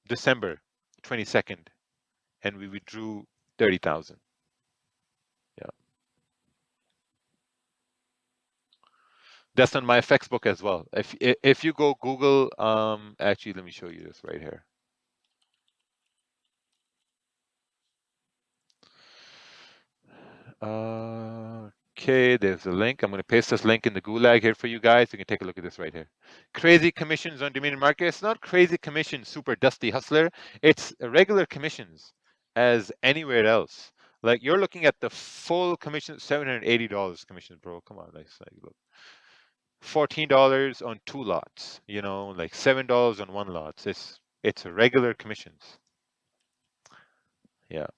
December 22nd, and we withdrew 30,000. Yeah. That's on my FX book as well. If you go Google, actually, let me show you this right here. Okay, there's a link. I'm going to paste this link in the gulag here for you guys. You can take a look at this right here. Crazy commissions on Dominion Market. It's not crazy commissions, super dusty hustler. It's regular commissions as anywhere else. Like you're looking at the full commission, $780 commissions, bro. Come on, like look. $14 on 2 lots, you know, like $7 on 1 lot. It's regular commissions. Yeah.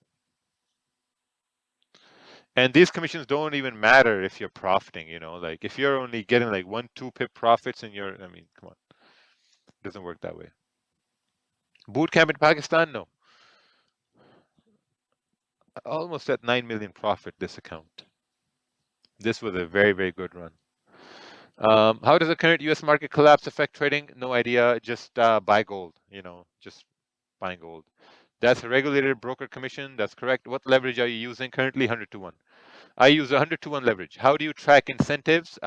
And these commissions don't even matter if you're profiting, you know, like if you're only getting like 1-2 pip profits and I mean, come on, it doesn't work that way. Boot camp in Pakistan, no. Almost at 9 million profit this account. This was a very, very good run. How does the current US market collapse affect trading? No idea. Just buy gold, you know, just buying gold. That's a regulated broker commission. That's correct. What leverage are you using currently? 100-to-1. I use 100-to-1 leverage. How do you track incentives?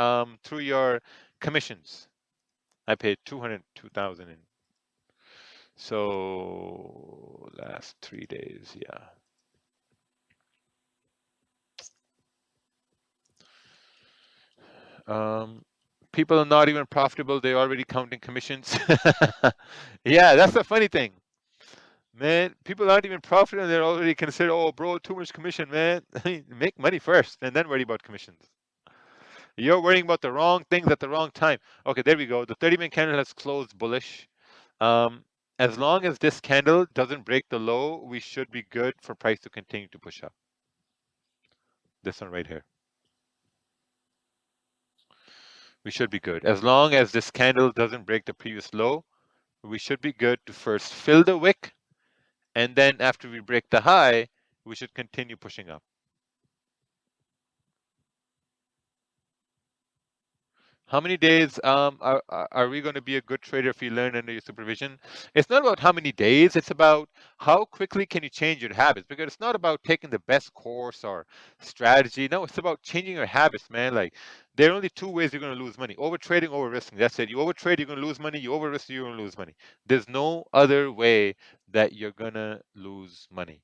Through your commissions. I paid 202,000 in. So last 3 days, yeah. People are not even profitable. They're already counting commissions. Yeah, that's the funny thing. Man, people aren't even profitable. They're already considered, oh, bro, too much commission, man. Make money first and then worry about commissions. You're worrying about the wrong things at the wrong time. Okay, there we go. The 30-minute candle has closed bullish. As long as this candle doesn't break the low, we should be good for price to continue to push up. This one right here. We should be good. As long as this candle doesn't break the previous low, we should be good to first fill the wick. And then after we break the high, we should continue pushing up. How many days are we going to be a good trader if you learn under your supervision? It's not about how many days, it's about how quickly can you change your habits, because it's not about taking the best course or strategy. No, it's about changing your habits, man. Like there are only 2 ways you're going to lose money: over trading, over risking. That's it. You overtrade, you're going to lose money. You over risk, you're going to lose money. There's no other way that you're going to lose money.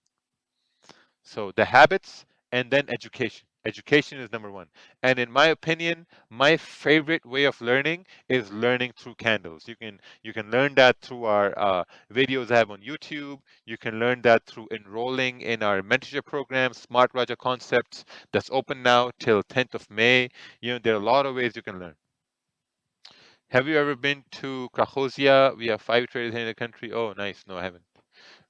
So the habits and then education. Education is number 1. And in my opinion, my favorite way of learning is learning through candles. You can learn that through our videos I have on YouTube. You can learn that through enrolling in our mentorship program, Smart Raja Concepts, that's open now till 10th of May. You know, there are a lot of ways you can learn. Have you ever been to Krakosia? We have 5 traders here in the country. Oh, nice. No, I haven't.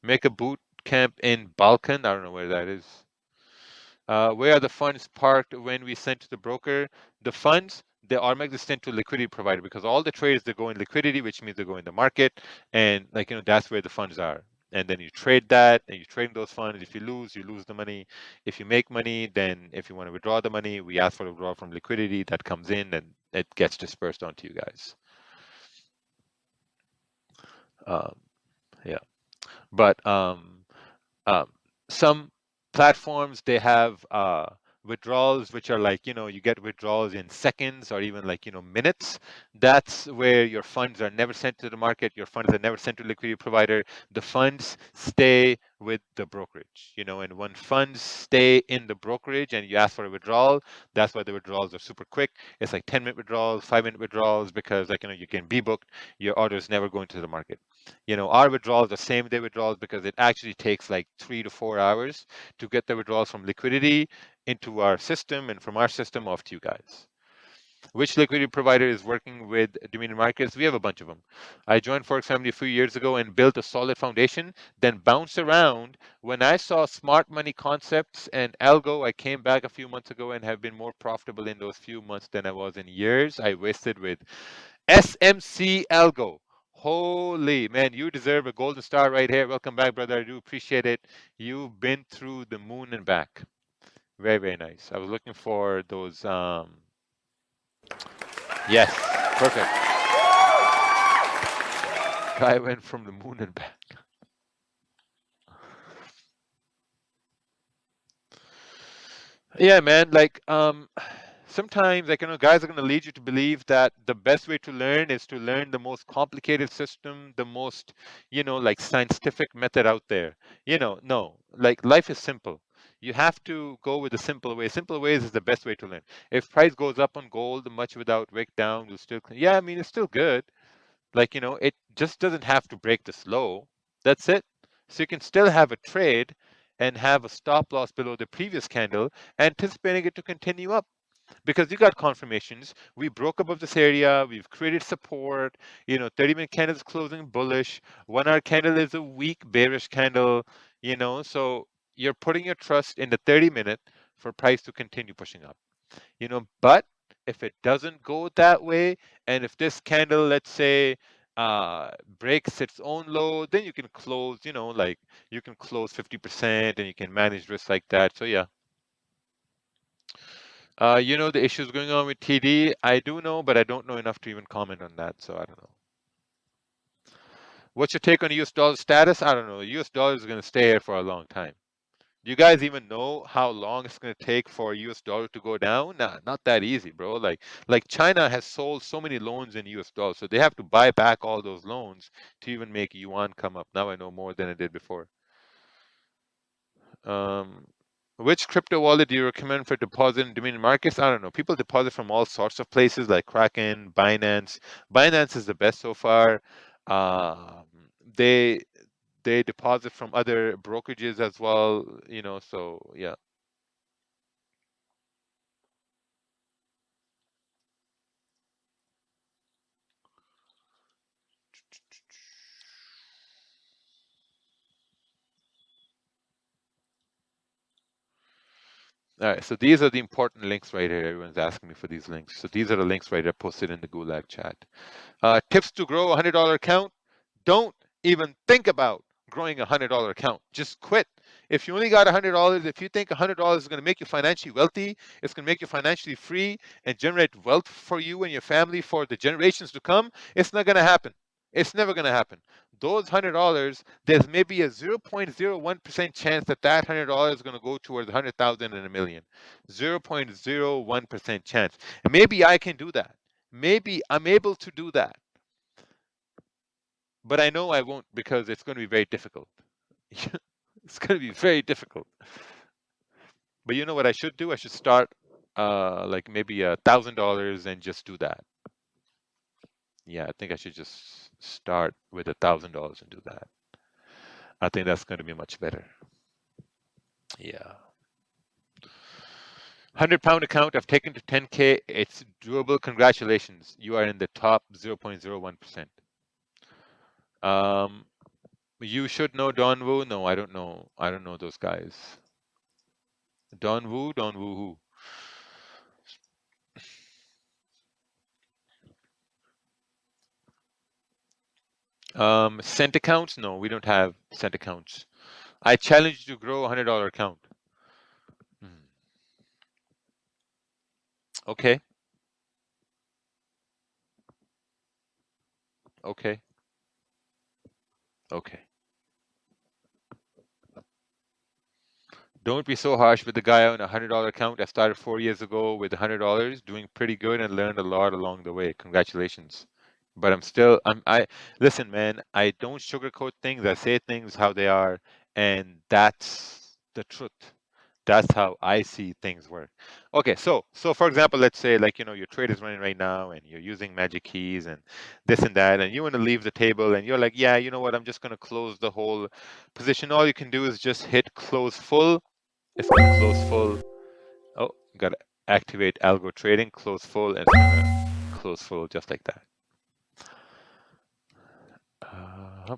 Make a boot camp in Balkan. I don't know where that is. Where are the funds parked when we send to the broker? The funds, they automatically sent to liquidity provider, because all the trades, they go in liquidity, which means they go in the market. And like, you know, that's where the funds are. And then you trade that, and you trade those funds. If you lose the money. If you make money, then if you want to withdraw the money, we ask for a withdrawal from liquidity that comes in, and it gets dispersed onto you guys. Yeah. But some platforms, they have withdrawals which are like, you get withdrawals in seconds or even like, minutes. That's where your funds are never sent to the market. Your funds are never sent to a liquidity provider. The funds stay with the brokerage, and when funds stay in the brokerage and you ask for a withdrawal, that's why the withdrawals are super quick. It's like 10-minute withdrawals, 5-minute withdrawals, because like, you can be booked, your orders never go into the market. Our withdrawals are same day withdrawals because it actually takes like 3 to 4 hours to get the withdrawals from liquidity into our system and from our system off to you guys. Which liquidity provider is working with Dominion Markets? We have a bunch of them. I joined Forex Family a few years ago and built a solid foundation, then bounced around. When I saw Smart Money Concepts and Algo, I came back a few months ago and have been more profitable in those few months than I was in years I wasted with SMC Algo. Holy man, you deserve a golden star right here. Welcome back, brother. I do appreciate it. You've been through the moon and back. Very, very nice. I was looking for those. Yes, perfect. Guy went from the moon and back. Yeah, man. Like, sometimes, like, guys are gonna lead you to believe that the best way to learn is to learn the most complicated system, the most, like scientific method out there. No, like life is simple. You have to go with the simple way. Simple ways is the best way to learn. If price goes up on gold much without wick down, you'll still, yeah, I mean, it's still good. Like, it just doesn't have to break this low. That's it. So you can still have a trade and have a stop loss below the previous candle, anticipating it to continue up because you got confirmations. We broke above this area. We've created support. 30-minute candle is closing bullish. 1 hour candle is a weak bearish candle. So you're putting your trust in the 30-minute for price to continue pushing up. But if it doesn't go that way, and if this candle, let's say, breaks its own low, then you can close, like you can close 50% and you can manage risk like that. So yeah. The issues going on with TD, I do know, but I don't know enough to even comment on that. So I don't know. What's your take on US dollar status? I don't know. The US dollar is going to stay here for a long time. Do you guys even know how long it's going to take for US dollar to go down? Nah, not that easy, bro. Like China has sold so many loans in US dollars, so they have to buy back all those loans to even make yuan come up. Now I know more than I did before. Um, which crypto wallet do you recommend for deposit in Dominion markets? I don't know. People deposit from all sorts of places like Kraken, Binance. Binance is the best so far. Um, they they deposit from other brokerages as well, so yeah. All right, so these are the important links right here. Everyone's asking me for these links. So these are the links right here posted in the Gulag chat. Tips to grow a $100 account. Don't even think about growing a $100 account. Just quit. If you only got $100, if you think $100 is going to make you financially wealthy, it's going to make you financially free and generate wealth for you and your family for the generations to come, it's not going to happen. It's never going to happen. Those $100, there's maybe a 0.01% chance that that $100 is going to go towards 100,000 and a million. 0.01% chance. And maybe I can do that. Maybe I'm able to do that. But I know I won't because it's going to be very difficult. It's going to be very difficult. But you know what I should do? I should start like maybe $1,000 and just do that. Yeah, I think I should just start with $1,000 and do that. I think that's going to be much better. Yeah. 100-pound account I've taken to 10K. It's doable. Congratulations. You are in the top 0.01%. You should know Don Wu. No, I don't know. I don't know those guys. Don Wu who? Cent accounts? No, we don't have cent accounts. I challenge you to grow a $100 account. Hmm. Okay. Okay. Okay. Don't be so harsh with the guy on a $100 account. I started 4 years ago with $100, doing pretty good and learned a lot along the way. Congratulations. But I listen, man, I don't sugarcoat things. I say things how they are, and that's the truth. That's how I see things work. Okay, so for example, let's say like your trade is running right now and you're using magic keys and this and that, and you want to leave the table and you're like, yeah, you know what, I'm just gonna close the whole position. All you can do is just hit close full. It's gonna close full. Oh, gotta activate algo trading, close full, and it's gonna close full just like that. Uh,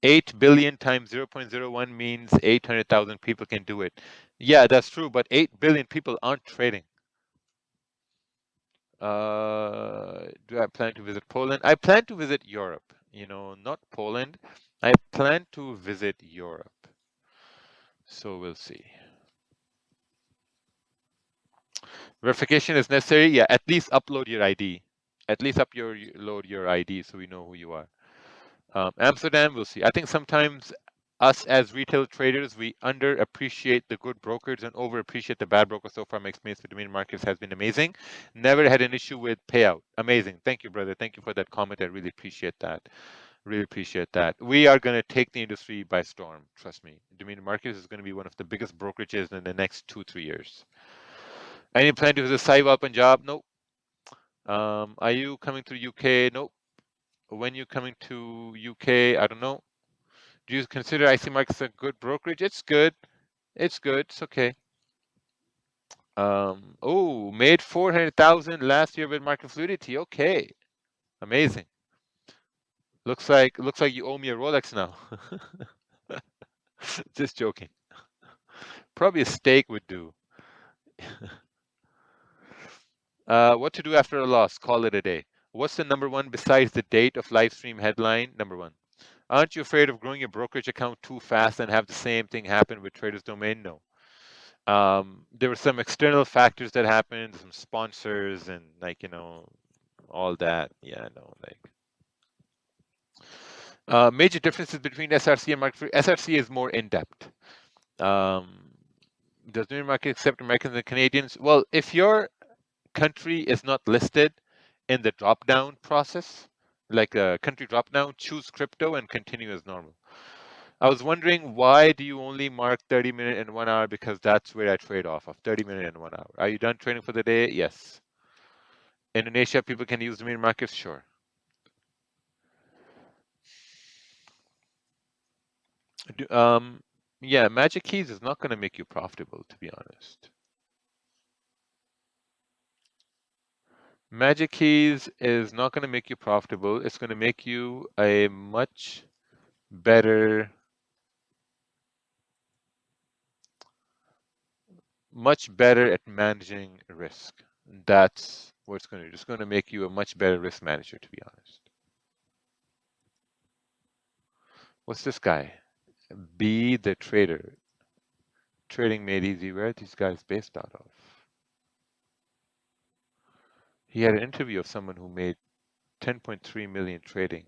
8 billion times 0.01 means 800,000 people can do it. Yeah, that's true, but 8 billion people aren't trading. Do I plan to visit Poland? I plan to visit Europe, not Poland. I plan to visit Europe. So we'll see. Verification is necessary. Yeah, at least upload your ID. At least upload your ID so we know who you are. Amsterdam, we'll see. I think sometimes us as retail traders, we underappreciate the good brokers and overappreciate the bad brokers. So far, my experience with Dominion Markets has been amazing. Never had an issue with payout. Amazing. Thank you, brother. Thank you for that comment. I really appreciate that. Really appreciate that. We are going to take the industry by storm. Trust me. Dominion Markets is going to be one of the biggest brokerages in the next 2-3 years. Any plan to visit Sahiwal Punjab? Nope. Are you coming to UK? Nope. When you coming to UK? I don't know. Do you consider IC Markets a good brokerage? It's good. It's good. It's okay. Oh, made 400,000 last year with market fluidity. Okay, amazing. Looks like you owe me a Rolex now. Just joking. Probably a steak would do. What to do after a loss? Call it a day. What's the number one besides the date of live stream headline? Number one. Aren't you afraid of growing your brokerage account too fast and have the same thing happen with Traders Domain? No. There were some external factors that happened, some sponsors and all that. Yeah, no, major differences between SRC and market. SRC is more in depth. Does New Market accept Americans and Canadians? Well, if your country is not listed in the drop down process, like a country drop down, choose crypto and continue as normal. I was wondering, why do you only mark 30-minute and 1 hour? Because that's where I trade off of, 30-minute and 1 hour. Are you done trading for the day? Yes. Indonesia, people can use Dominion Markets? Sure. Yeah, Magic Keys is not going to make you profitable, to be honest. Magic Keys is not going to make you profitable. It's going to make you a much better at managing risk. That's what it's going to do. It's going to make you a much better risk manager, to be honest. What's this guy? Be the Trader. Trading Made Easy. Where are these guys based out of? He had an interview of someone who made 10.3 million trading.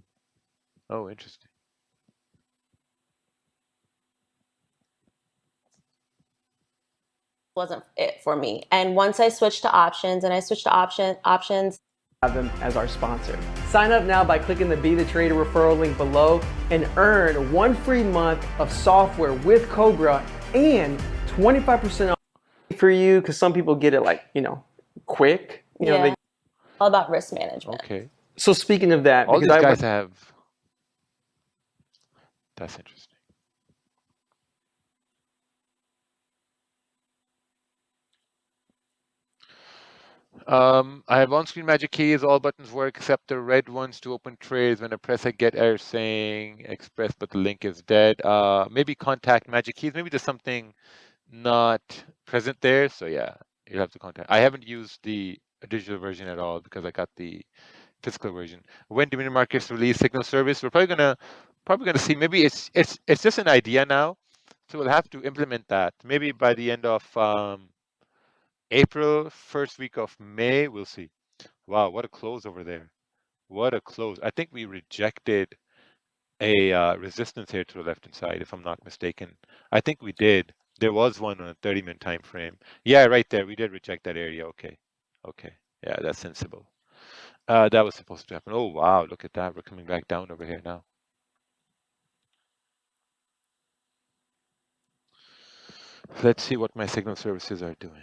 Oh, interesting. Wasn't it for me. And once I switched to options options, have them as our sponsor. Sign up now by clicking the Be the Trader referral link below and earn 1 free month of software with Cobra and 25% off for you, because some people get it quick. They all about risk management. Okay. So speaking of that, all these guys have. That's interesting. I have on-screen Magic Keys. All buttons work except the red ones to open trades. When I press, I get error saying express, but the link is dead. Maybe contact Magic Keys. Maybe there's something not present there. So yeah, you'll have to contact. I haven't used the digital version at all because I got the physical version. When Dominion Markets release signal service, we're probably gonna see. Maybe it's just an idea now, so we'll have to implement that. Maybe by the end of April, first week of May, we'll see. Wow, what a close over there. What a close. I think we rejected a resistance here to the left hand side, if I'm not mistaken. I think we did. There was one on a 30-minute time frame. Yeah, right there. We did reject that area. Okay. Okay. Yeah, that's sensible. That was supposed to happen. Oh, wow. Look at that. We're coming back down over here now. Let's see what my signal services are doing.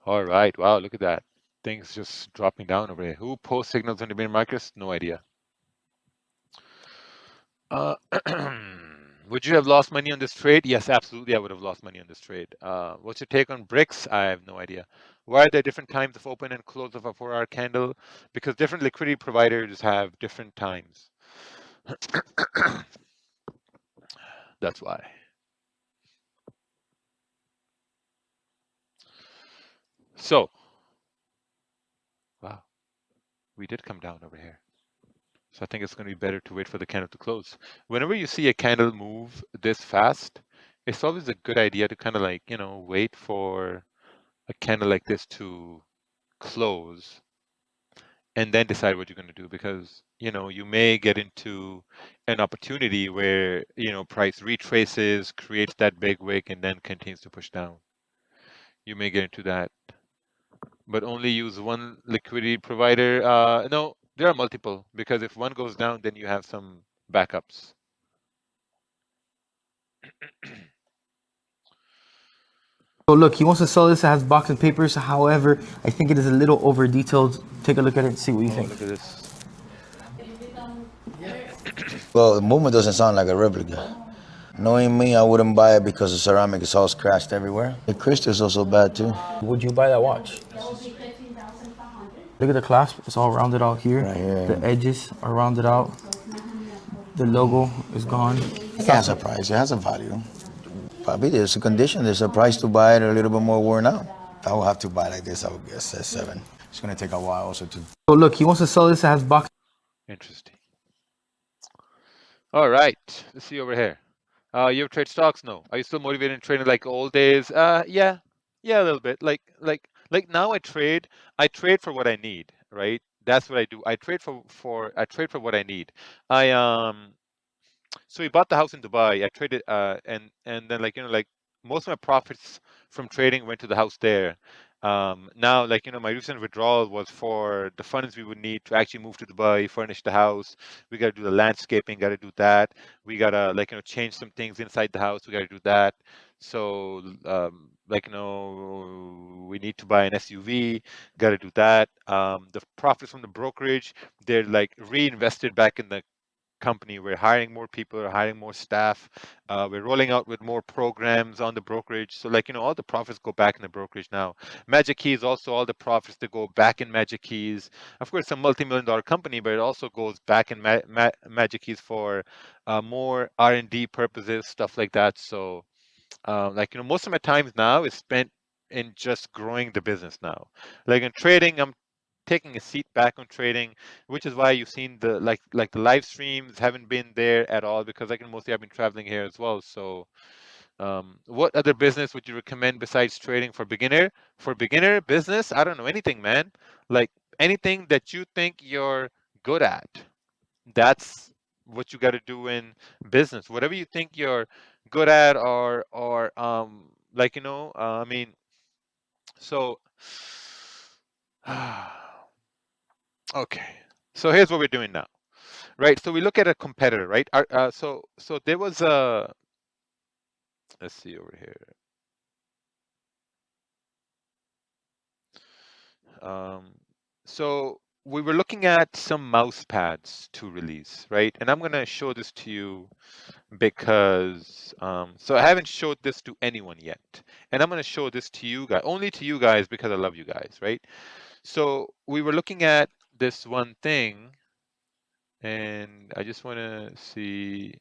All right. Wow, look at that. Things just dropping down over here. Who posts signals on the main markets? No idea. Uh, would you have lost money on this trade? Yes, absolutely. I would have lost money on this trade. What's your take on bricks? I have no idea. Why are there different times of open and close of a 4-hour candle? Because different liquidity providers have different times. That's why. So, wow, we did come down over here. So I think it's going to be better to wait for the candle to close. Whenever you see a candle move this fast, it's always a good idea to kind of like, wait for a candle like this to close and then decide what you're going to do, because you may get into an opportunity where price retraces, creates that big wick, and then continues to push down. You may get into that, but only use one liquidity provider. No, there are multiple, because if one goes down, then you have some backups. So look, he wants to sell this. It has box and papers. However, I think it is a little over detailed. Take a look at it and see what you think. Look at this. Well, the movement doesn't sound like a replica. Knowing me, I wouldn't buy it because the ceramic is all scratched everywhere. The crystal is also bad too. Would you buy that watch? Look at the clasp. It's all rounded out here. Right here. The edges are rounded out. The logo is gone. It has a price. It has a value. Probably there's a condition. There's a price to buy it a little bit more worn out. I will have to buy like this, I would guess, at 7. It's going to take a while also to. So look, he wants to sell this. It has box. Interesting. All right, let's see over here. You ever trade stocks? No. Are you still motivated in trading like old days? Yeah, a little bit. Like now I trade for what I need, right? That's what I do. I trade for what I need. So we bought the house in Dubai. I traded, and then like most of my profits from trading went to the house there. Now my recent withdrawal was for the funds we would need to actually move to Dubai, furnish the house. We got to do the landscaping, got to do that. We got to change some things inside the house. We got to do that. So we need to buy an SUV, got to do that. The profits from the brokerage, they're like reinvested back in the company. We're hiring more people, we're hiring more staff, we're rolling out with more programs on the brokerage. So all the profits go back in the brokerage now. Magic Keys, also all the profits that go back in Magic Keys. Of course, it's a multi-million-dollar company, but it also goes back in Magic Keys for more R&D purposes, stuff like that. So most of my time now is spent in just growing the business now. Like in trading, I'm taking a seat back on trading, which is why you've seen the the live streams haven't been there at all, because mostly I've been traveling here as well. So what other business would you recommend besides trading for beginner? For beginner business, I don't know, anything, man. Like anything that you think you're good at. That's what you got to do in business. Whatever you think you're good at, or I mean, So, okay. So here's what we're doing now, right? So we look at a competitor, right? So there was a, let's see over here. So we were looking at some mouse pads to release, right? And I'm gonna show this to you because so I haven't showed this to anyone yet, and I'm gonna show this to you guys, only to you guys, because I love you guys, right? So we were looking at this one thing, and I just want to see.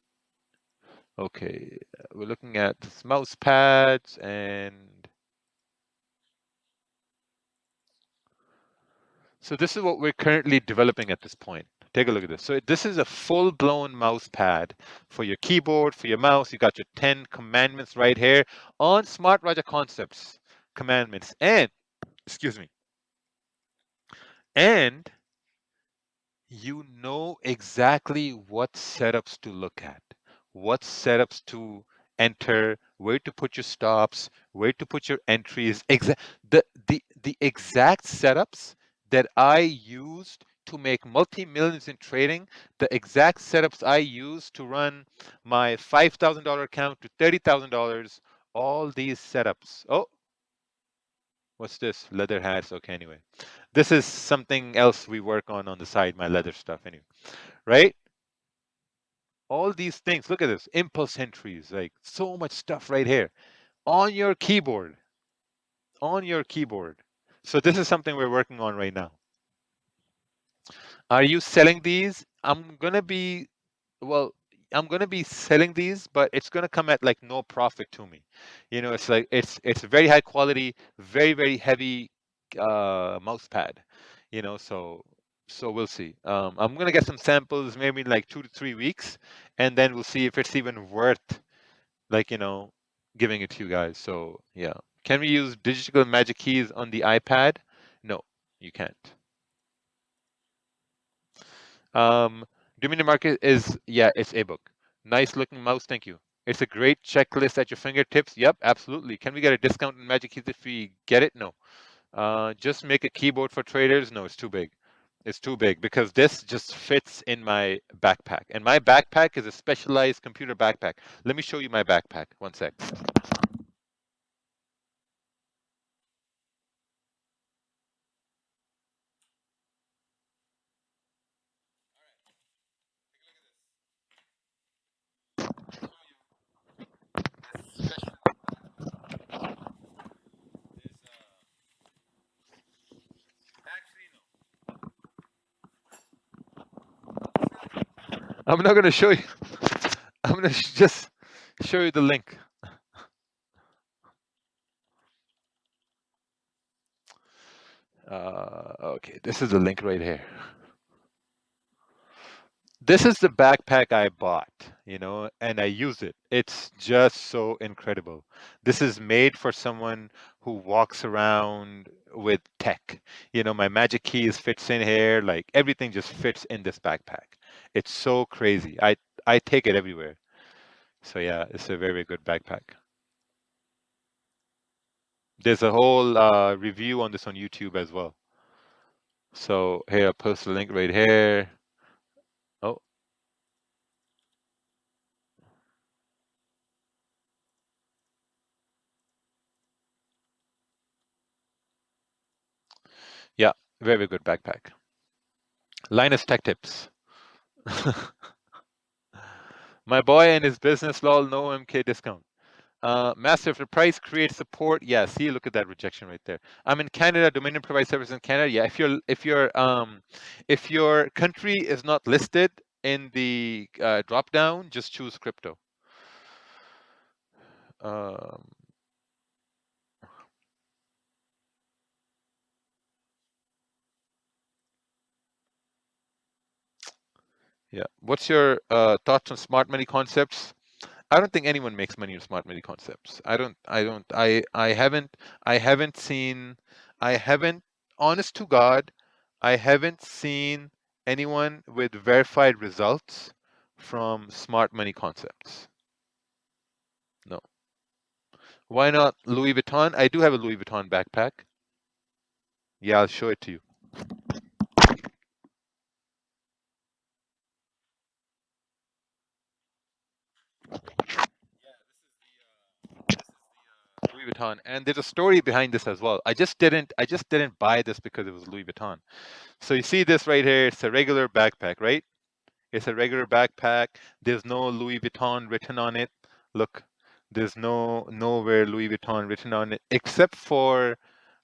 Okay, we're looking at this mouse pads, and so this is what we're currently developing at this point. Take a look at this. So this is a full-blown mouse pad for your keyboard, for your mouse. You got your 10 commandments right here on Smart Raja Concepts commandments. And, excuse me, and you know exactly what setups to look at, what setups to enter, where to put your stops, where to put your entries. The exact setups that I used to make multi-millions in trading, the exact setups I used to run my $5,000 account to $30,000, all these setups. Oh, what's this? Leather hats. Okay, anyway. This is something else we work on the side, my leather stuff anyway, right? All these things, look at this, impulse entries, like so much stuff right here on your keyboard, on your keyboard. So this is something we're working on right now. Are you selling these? Well, I'm gonna be selling these, but it's gonna come at like no profit to me. You know, it's like it's very high quality, very heavy mouse pad. You know, so we'll see. I'm gonna get some samples maybe in like 2 to 3 weeks, and then we'll see if it's even worth, like, giving it to you guys. So yeah, can we use digital magic keys on the iPad? No, you can't. Dominion Market is, yeah, it's a book. Nice looking mouse, thank you. It's a great checklist at your fingertips. Yep, absolutely. Can we get a discount in Magic Keys if we get it? No. Just make a keyboard for traders? No, it's too big. It's too big because this just fits in my backpack. And my backpack is a specialized computer backpack. Let me show you my backpack. One sec. I'm not going to show you. I'm going to just show you the link. Okay, this is the link right here. This is the backpack I bought, and I use it. It's just so incredible. This is made for someone who walks around with tech. My Magic Keys fits in here, like everything just fits in this backpack. It's so crazy. I take it everywhere. So yeah, it's a very good backpack. There's a whole review on this on YouTube as well. So here, I'll post the link right here. Oh, yeah, very good backpack. Linus Tech Tips. My boy and his business, lol, no MK discount. Master, if the price creates support, yeah. See, look at that rejection right there. I'm in Canada. Dominion provides service in Canada. Yeah, if your country is not listed in the drop down, just choose crypto. Yeah. What's your thoughts on smart money concepts? I don't think anyone makes money in smart money concepts. I haven't seen, honest to God, I haven't seen anyone with verified results from smart money concepts. No. Why not Louis Vuitton? I do have a Louis Vuitton backpack. Yeah, I'll show it to you. Louis Vuitton, and there's a story behind this as well. I just didn't buy this because it was Louis Vuitton. So you see this right here, it's a regular backpack, right? It's a regular backpack. There's no Louis Vuitton written on it. Look, there's nowhere Louis Vuitton written on it except for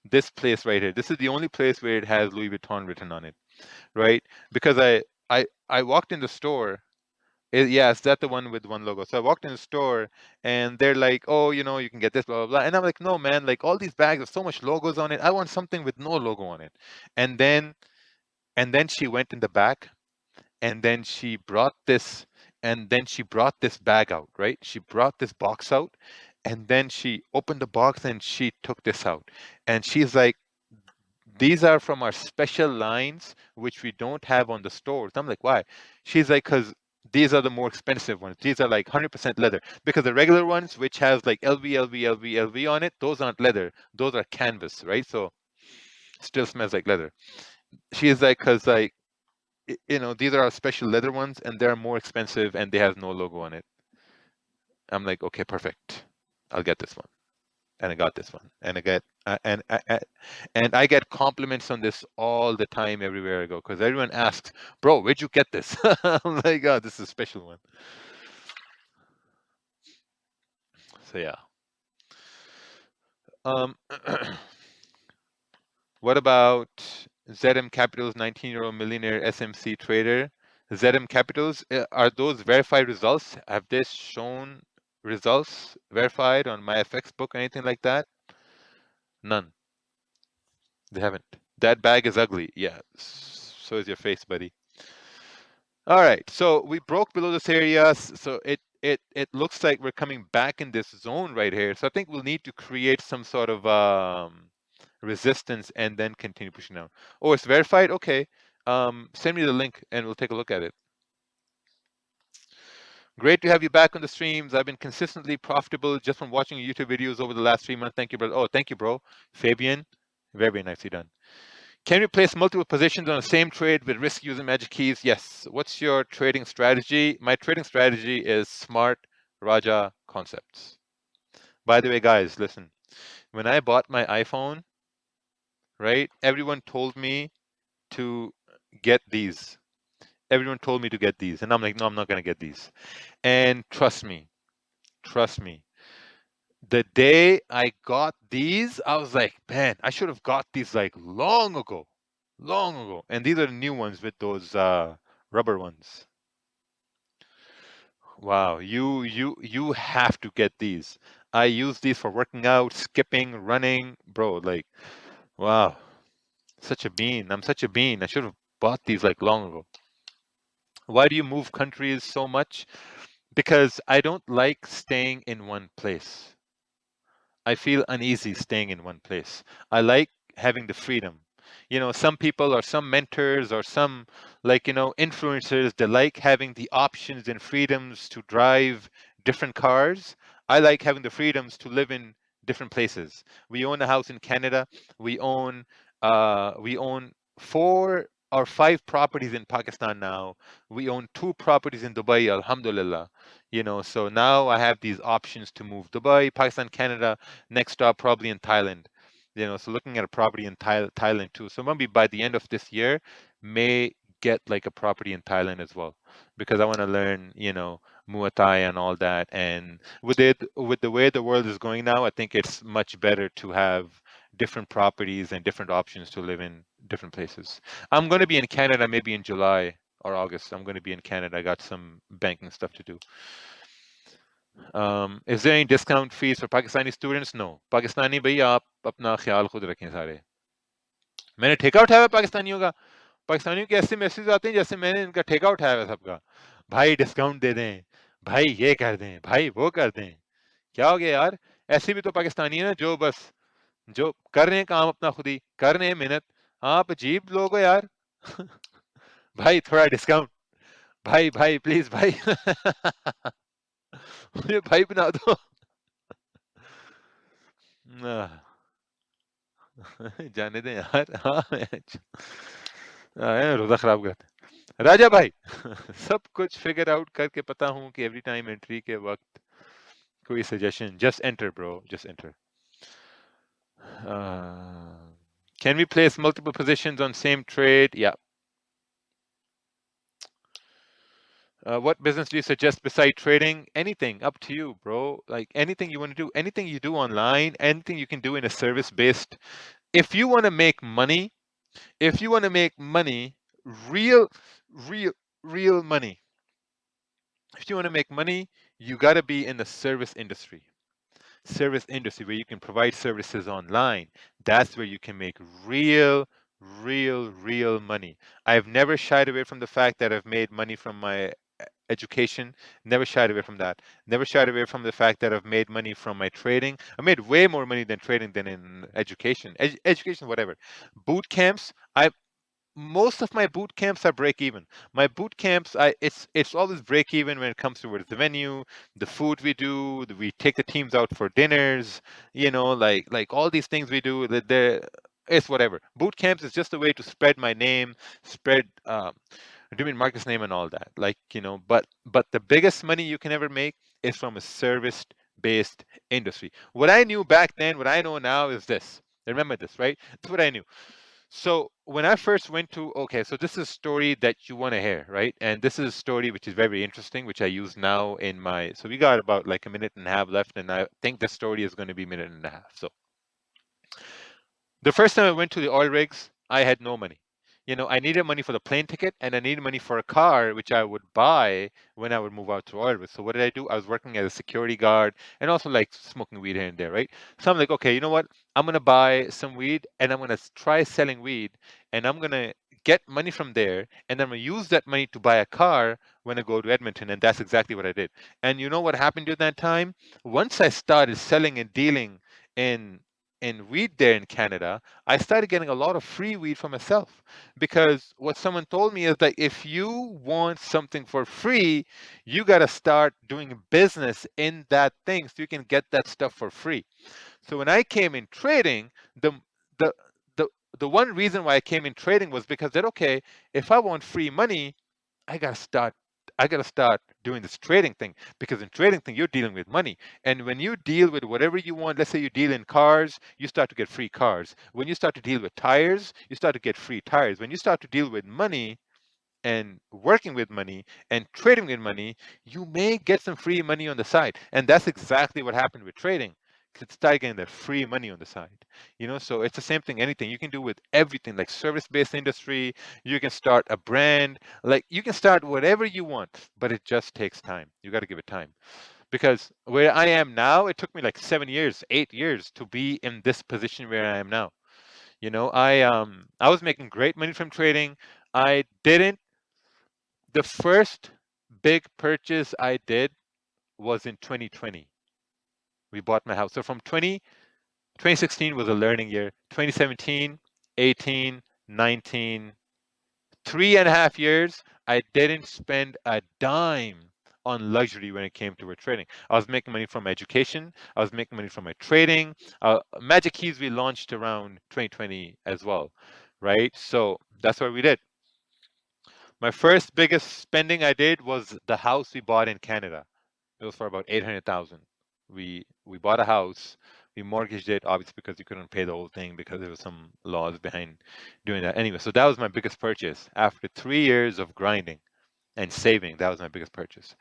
this place right here. This is the only place where it has Louis Vuitton written on it, right? Because I walked in the store. Yeah, is that the one with one logo? So I walked in the store and they're like, oh, you know, you can get this, blah, blah, blah. And I'm like, no, man, like all these bags have so much logos on it. I want something with no logo on it. And then she went in the back and then she brought this bag out, right? She brought this box out and then she opened the box and she took this out. And she's like, these are from our special lines, which we don't have on the stores. I'm like, why? She's like, because these are the more expensive ones. These are like 100% leather. Because the regular ones, which has like LV on it, those aren't leather. Those are canvas, right? So still smells like leather. She's like, because like, you know, these are our special leather ones and they're more expensive and they have no logo on it. I'm like, okay, perfect. I'll get this one. And I got this one. And I get compliments on this all the time everywhere I go because everyone asks, bro, where'd you get this? I'm like, oh, this is a special one. So yeah. What about ZM Capital's 19-year-old millionaire SMC trader? ZM Capitals, are those verified results? Have they shown results verified on my FX book or anything like that? None. They haven't. That bag is ugly. Yeah, so is your face, buddy. All right, so we broke below this area, so it looks like we're coming back in this zone right here. So I think we'll need to create some sort of resistance and then continue pushing down. Oh, it's verified? Okay. Send me the link and we'll take a look at it. Great to have you back on the streams. I've been consistently profitable just from watching your YouTube videos over the last 3 months. Thank you, brother. Oh, thank you, bro. Fabian, very, very nicely done. Can you place multiple positions on the same trade with risk using magic keys? Yes. What's your trading strategy? My trading strategy is smart Raja concepts. By the way, guys, listen. When I bought my iPhone, right, everyone told me to get these. Everyone told me to get these. And I'm like, no, I'm not going to get these. And trust me, the day I got these, I was like, man, I should have got these like long ago. And these are the new ones with those rubber ones. Wow, you have to get these. I use these for working out, skipping, running, bro. Like, wow, such a bean. I'm such a bean. I should have bought these like long ago. Why do you move countries so much? Because I don't like staying in one place. I feel uneasy staying in one place. I like having the freedom. You know, some people or some mentors or some, like, you know, influencers, they like having the options and freedoms to drive different cars. I like having the freedoms to live in different places. We own a house in Canada. We own 4 or 5 properties in Pakistan now. We own 2 properties in Dubai, alhamdulillah. You know, so now I have these options to move Dubai, Pakistan, Canada, next stop probably in Thailand. You know, so looking at a property in Thailand too. So maybe by the end of this year, may get like a property in Thailand as well, because I want to learn, you know, Muay Thai and all that. And with the way the world is going now, I think it's much better to have different properties and different options to live in different places. I'm going to be in Canada maybe in July or August. I'm going to be in Canada. I got some banking stuff to do. Is there any discount fees for Pakistani students? No. Pakistani भैया आप अपना ख्याल खुद रखें सारे. मैंने ठेका उठाया है पाकिस्तानियों का. पाकिस्तानियों के ऐसे मैसेज आते हैं जैसे मैंने इनका ठेका उठाया है सबका. भाई डिस्काउंट दे दें, भाई ये कर दें, भाई वो कर दें. क्या हो गया यार? ऐसे भी तो पाकिस्तानी है ना जो बस जो कर रहे हैं काम अपना खुद ही कर रहे हैं मेहनत. आप अजीब लोग हो यार. भाई थोड़ा डिस्काउंट. भाई प्लीज भाई. मुझे भाई बना दो. जाने दें यार। हाँ रोजा खराब करते राजा भाई। सब कुछ फिगर आउट करके पता हूँ कि एवरी टाइम एंट्री के वक्त कोई suggestion just enter bro just enter can we place multiple positions on same trade? Yeah. What business do you suggest beside trading? Anything, up to you, bro. Like anything you want to do, anything you do online, anything you can do in a service based. If you want to make money, real, real, real money. If you want to make money, you got to be in the service industry. Service industry where you can provide services online. That's where you can make real, real money. I've never shied away from the fact that I've made money from my education. Never shied away from that. Never shied away from the fact that I've made money from my trading. I made way more money than trading than in education. Education, whatever. Boot camps, most of my boot camps are break even. My boot camps, it's always break even when it comes towards the venue, the food we do, we take the teams out for dinners, like all these things we do. It's whatever. Boot camps is just a way to spread my name, spread Jimmy Marcus' name and all that. But the biggest money you can ever make is from a service-based industry. What I knew back then, what I know now is this. Remember this, right? That's what I knew. So when I first went to, okay, so this is a story that you want to hear, right? And this is a story which is very interesting, which I use now in my, so we got about like a minute and a half left, and I think the story is going to be a minute and a half. So the first time I went to the oil rigs, I had no money. I needed money for the plane ticket and I needed money for a car, which I would buy when I would move out to oil rigs. So what did I do? I was working as a security guard and also like smoking weed here and there, right? So I'm like, okay, you know what? I'm going to buy some weed and I'm going to try selling weed and I'm going to get money from there and then I'm going to use that money to buy a car when I go to Edmonton. And that's exactly what I did. And you know what happened during that time? Once I started selling and dealing in weed there in Canada, I started getting a lot of free weed for myself because what someone told me is that if you want something for free, you got to start doing business in that thing so you can get that stuff for free. So when I came in trading, the the the the one reason why I came in trading was because that okay, if I want free money, I gotta start doing this trading thing because in trading thing you're dealing with money. And when you deal with whatever you want, let's say you deal in cars, you start to get free cars. When you start to deal with tires, you start to get free tires. When you start to deal with money and working with money and trading with money, you may get some free money on the side. And that's exactly what happened with trading. Start getting that free money on the side. So it's the same thing, anything you can do with everything, like service-based industry, you can start a brand, like you can start whatever you want, but it just takes time. You got to give it time. Because where I am now, it took me like 7 years, 8 years to be in this position where I am now. I was making great money from trading. I didn't The first big purchase I did was in 2020. We bought my house. So from 2016 was a learning year. 2017, 18, 19, 3.5 years, I didn't spend a dime on luxury when it came to trading. I was making money from my education. I was making money from my trading. Magic Keys we launched around 2020 as well, right? So that's what we did. My first biggest spending I did was the house we bought in Canada. It was for about 800,000. We bought a house. We mortgaged it, obviously because you couldn't pay the whole thing because there was some laws behind doing that. Anyway, so that was my biggest purchase. After 3 years of grinding and saving, that was my biggest purchase.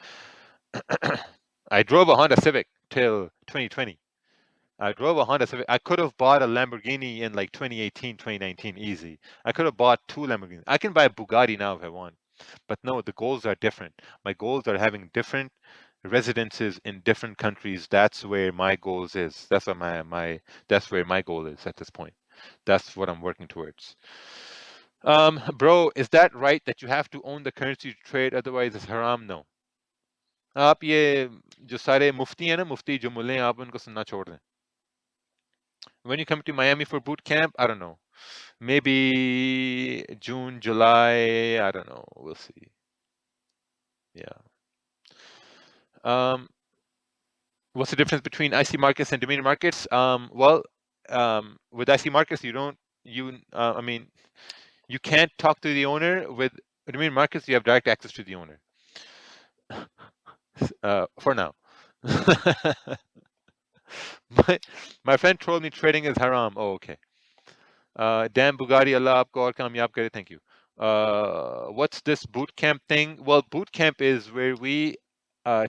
I drove a Honda Civic till 2020. I drove a Honda Civic. I could have bought a Lamborghini in like 2018, 2019, easy. I could have bought 2 Lamborghinis. I can buy a Bugatti now if I want. But no, the goals are different. My goals are having different residences in different countries. That's where my goals is. That's what that's where my goal is at this point. That's what I'm working towards. Bro, is that right that you have to own the currency to trade, otherwise it's haram? No. आप ये जो सारे मुफ्ती हैं ना, मुफ्ती जो मुल्ले हैं, आप उनको सुनना छोड़ दें. When you come to Miami for boot camp, I don't know. Maybe June, July, I don't know. We'll see. Yeah. What's the difference between IC markets and dominion markets? Well, with IC markets, I mean, you can't talk to the owner. With dominion markets, you have direct access to the owner. For now. my friend told me trading is haram. Oh, okay. Dan Bugatti, Allah aapko aur kamyab kare. Thank you. What's this boot camp thing? Well, boot camp is where we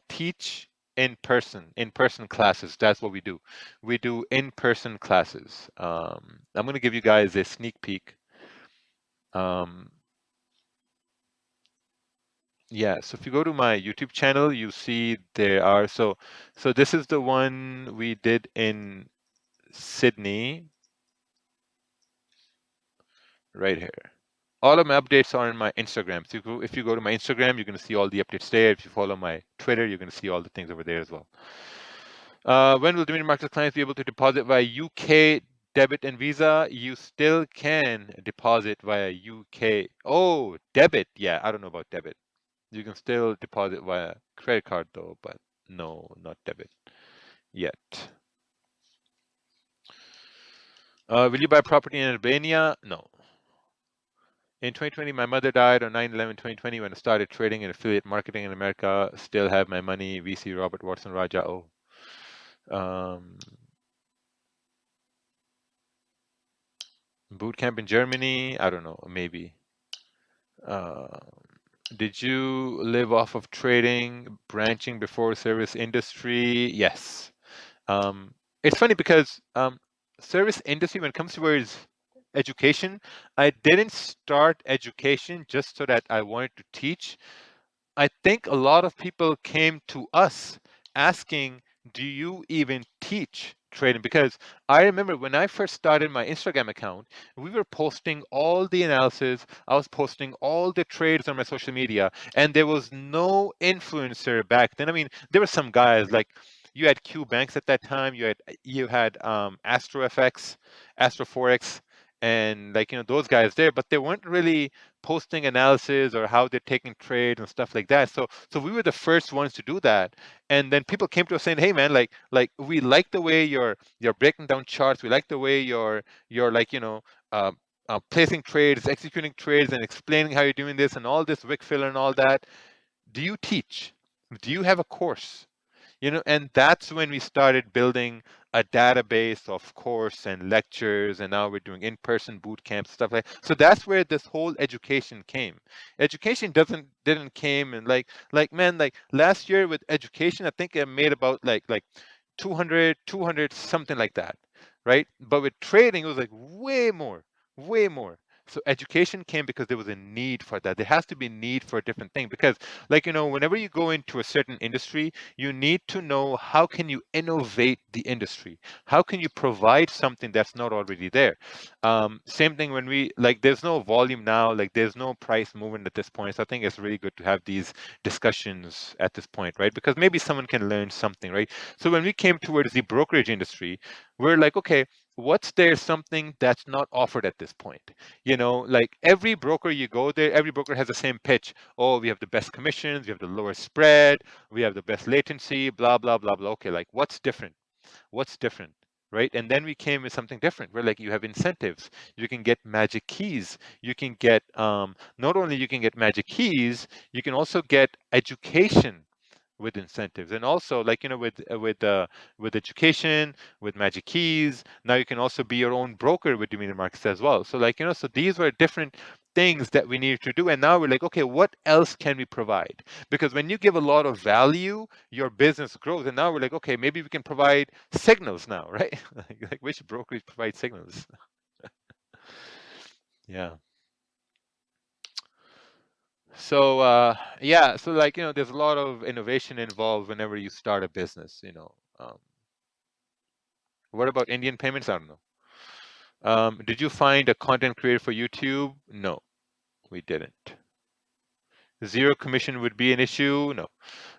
teach in person classes. That's what we do. We do in-person classes. I'm going to give you guys a sneak peek. Yeah, so if you go to my YouTube channel, you see there are, so this is the one we did in Sydney, right here. All of my updates are in my Instagram. So if you go to my Instagram, you're going to see all the updates there. If you follow my Twitter, you're going to see all the things over there as well. When will Dominion Markets clients be able to deposit via UK debit and Visa? You still can deposit via UK. Oh, debit. Yeah, I don't know about debit. You can still deposit via credit card though, but no, not debit yet. Will you buy property in Albania? No. In 2020, my mother died on 9/11/2020 when I started trading and affiliate marketing in America. Still have my money. VC Robert Watson Raja. Oh. Boot camp in Germany? I don't know. Maybe. Did you live off of trading, branching before service industry? Yes. It's funny because service industry, when it comes towards education, I didn't start education just so that I wanted to teach. I think a lot of people came to us asking, do you even teach trading? Because I remember when I first started my Instagram account, we were posting all the analysis, I was posting all the trades on my social media, and there was no influencer back then. I mean, there were some guys like you had Q Banks at that time, you had AstroFX, AstroForex, and like those guys there, but they weren't really posting analysis or how they're taking trades and stuff like that. So we were the first ones to do that. And then people came to us saying, "Hey man, like we like the way you're breaking down charts. We like the way you're like uh, placing trades, executing trades, and explaining how you're doing this and all this wick filler and all that. Do you teach? Do you have a course?" And that's when we started building a database of course and lectures, and now we're doing in-person boot camps, stuff like that. So that's where this whole education came. Education didn't came and like man, like last year with education, I think I made about like 200 something like that, right? But with trading, it was like way more, way more. So education came because there was a need for that. There has to be a need for a different thing because, like, whenever you go into a certain industry, you need to know how can you innovate the industry? How can you provide something that's not already there? Same thing when there's no volume now, like there's no price movement at this point. So I think it's really good to have these discussions at this point, right? Because maybe someone can learn something, right? So when we came towards the brokerage industry, we're like, okay, what's there something that's not offered at this point? Like every broker you go there, every broker has the same pitch. Oh, we have the best commissions, we have the lowest spread, we have the best latency, blah, blah, blah, blah. Okay, like what's different? What's different? Right? And then we came with something different where like you have incentives. You can get magic keys. You can get not only you can get magic keys, you can also get education with incentives. And also like with education, with magic keys, now you can also be your own broker with Dominion Markets as well. So like so these were different things that we needed to do, and now we're like, okay, what else can we provide? Because when you give a lot of value, your business grows. And now we're like, okay, maybe we can provide signals now, right? Like which brokerage provides signals? Yeah. So yeah, so like there's a lot of innovation involved whenever you start a business. What about Indian payments? I don't know. Did you find a content creator for YouTube? No, we didn't. Zero commission would be an issue? No.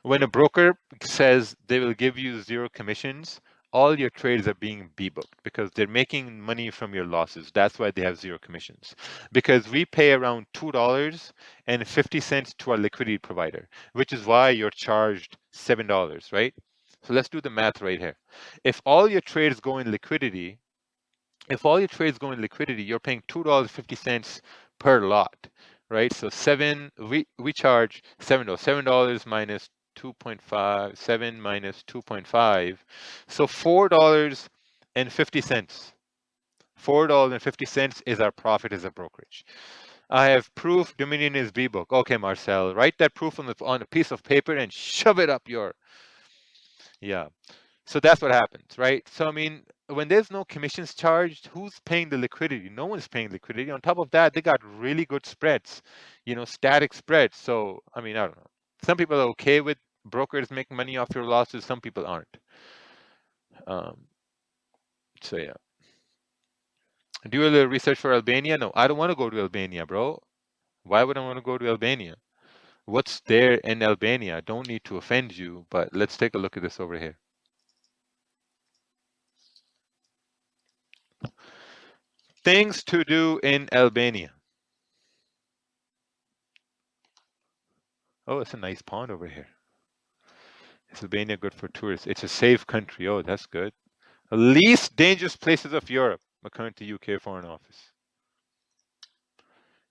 When a broker says they will give you zero commissions, all your trades are being booked because they're making money from your losses. That's why they have zero commissions. Because we pay around $2.50 to our liquidity provider, which is why you're charged $7, right? So let's do the math right here. If all your trades go in liquidity, you're paying $2.50 per lot, right? So we charge $7 minus 2.5, 7 minus 2.5, so $4.50. $4.50 is our profit as a brokerage. I have proof. Dominion is B book. Okay, Marcel, write that proof on a piece of paper and shove it up your. Yeah. So that's what happens, right? So I mean, when there's no commissions charged, who's paying the liquidity? No one's paying liquidity. On top of that, they got really good spreads, static spreads. So I mean, I don't know. Some people are okay with brokers making money off your losses. Some people aren't. So yeah. Do a little research for Albania? No, I don't want to go to Albania, bro. Why would I want to go to Albania? What's there in Albania? I don't need to offend you, but let's take a look at this over here. Things to do in Albania. Oh, it's a nice pond over here. Is Albania good for tourists? It's a safe country. Oh, that's good. The least dangerous places of Europe, according to UK Foreign Office.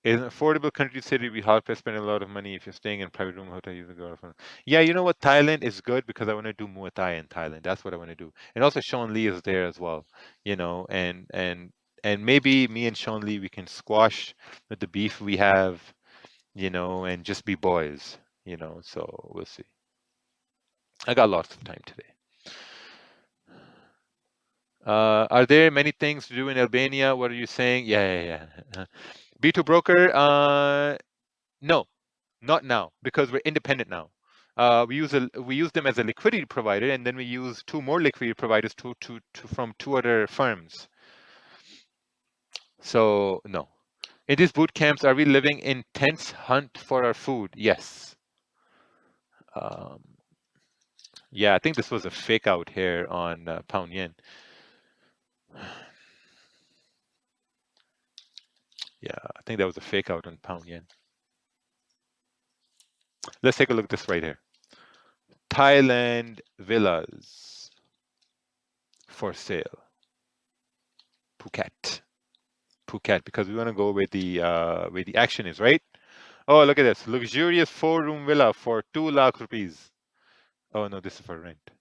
In an affordable country city, we hard pressed spending a lot of money if you're staying in a private room hotel. You go to yeah, you know what? Thailand is good because I want to do Muay Thai in Thailand. That's what I want to do. And also Sean Lee is there as well, and maybe me and Sean Lee we can squash the beef we have, and just be boys, So we'll see. I got lots of time today. Are there many things to do in Albania? What are you saying? Yeah. B2 broker, no, not now, because we're independent now. We use them as a liquidity provider, and then we use 2 more liquidity providers from 2 other firms. So no. In these boot camps, are we living intense hunt for our food? Yes. Yeah, I think this was a fake out here on pound yen. Yeah, I think that was a fake out on pound yen. Let's take a look at this right here. Thailand villas for sale. Phuket, because we want to go where the action is, right? Oh, look at this. Luxurious 4-room villa for 2 lakh rupees. Oh, no, this is for rent.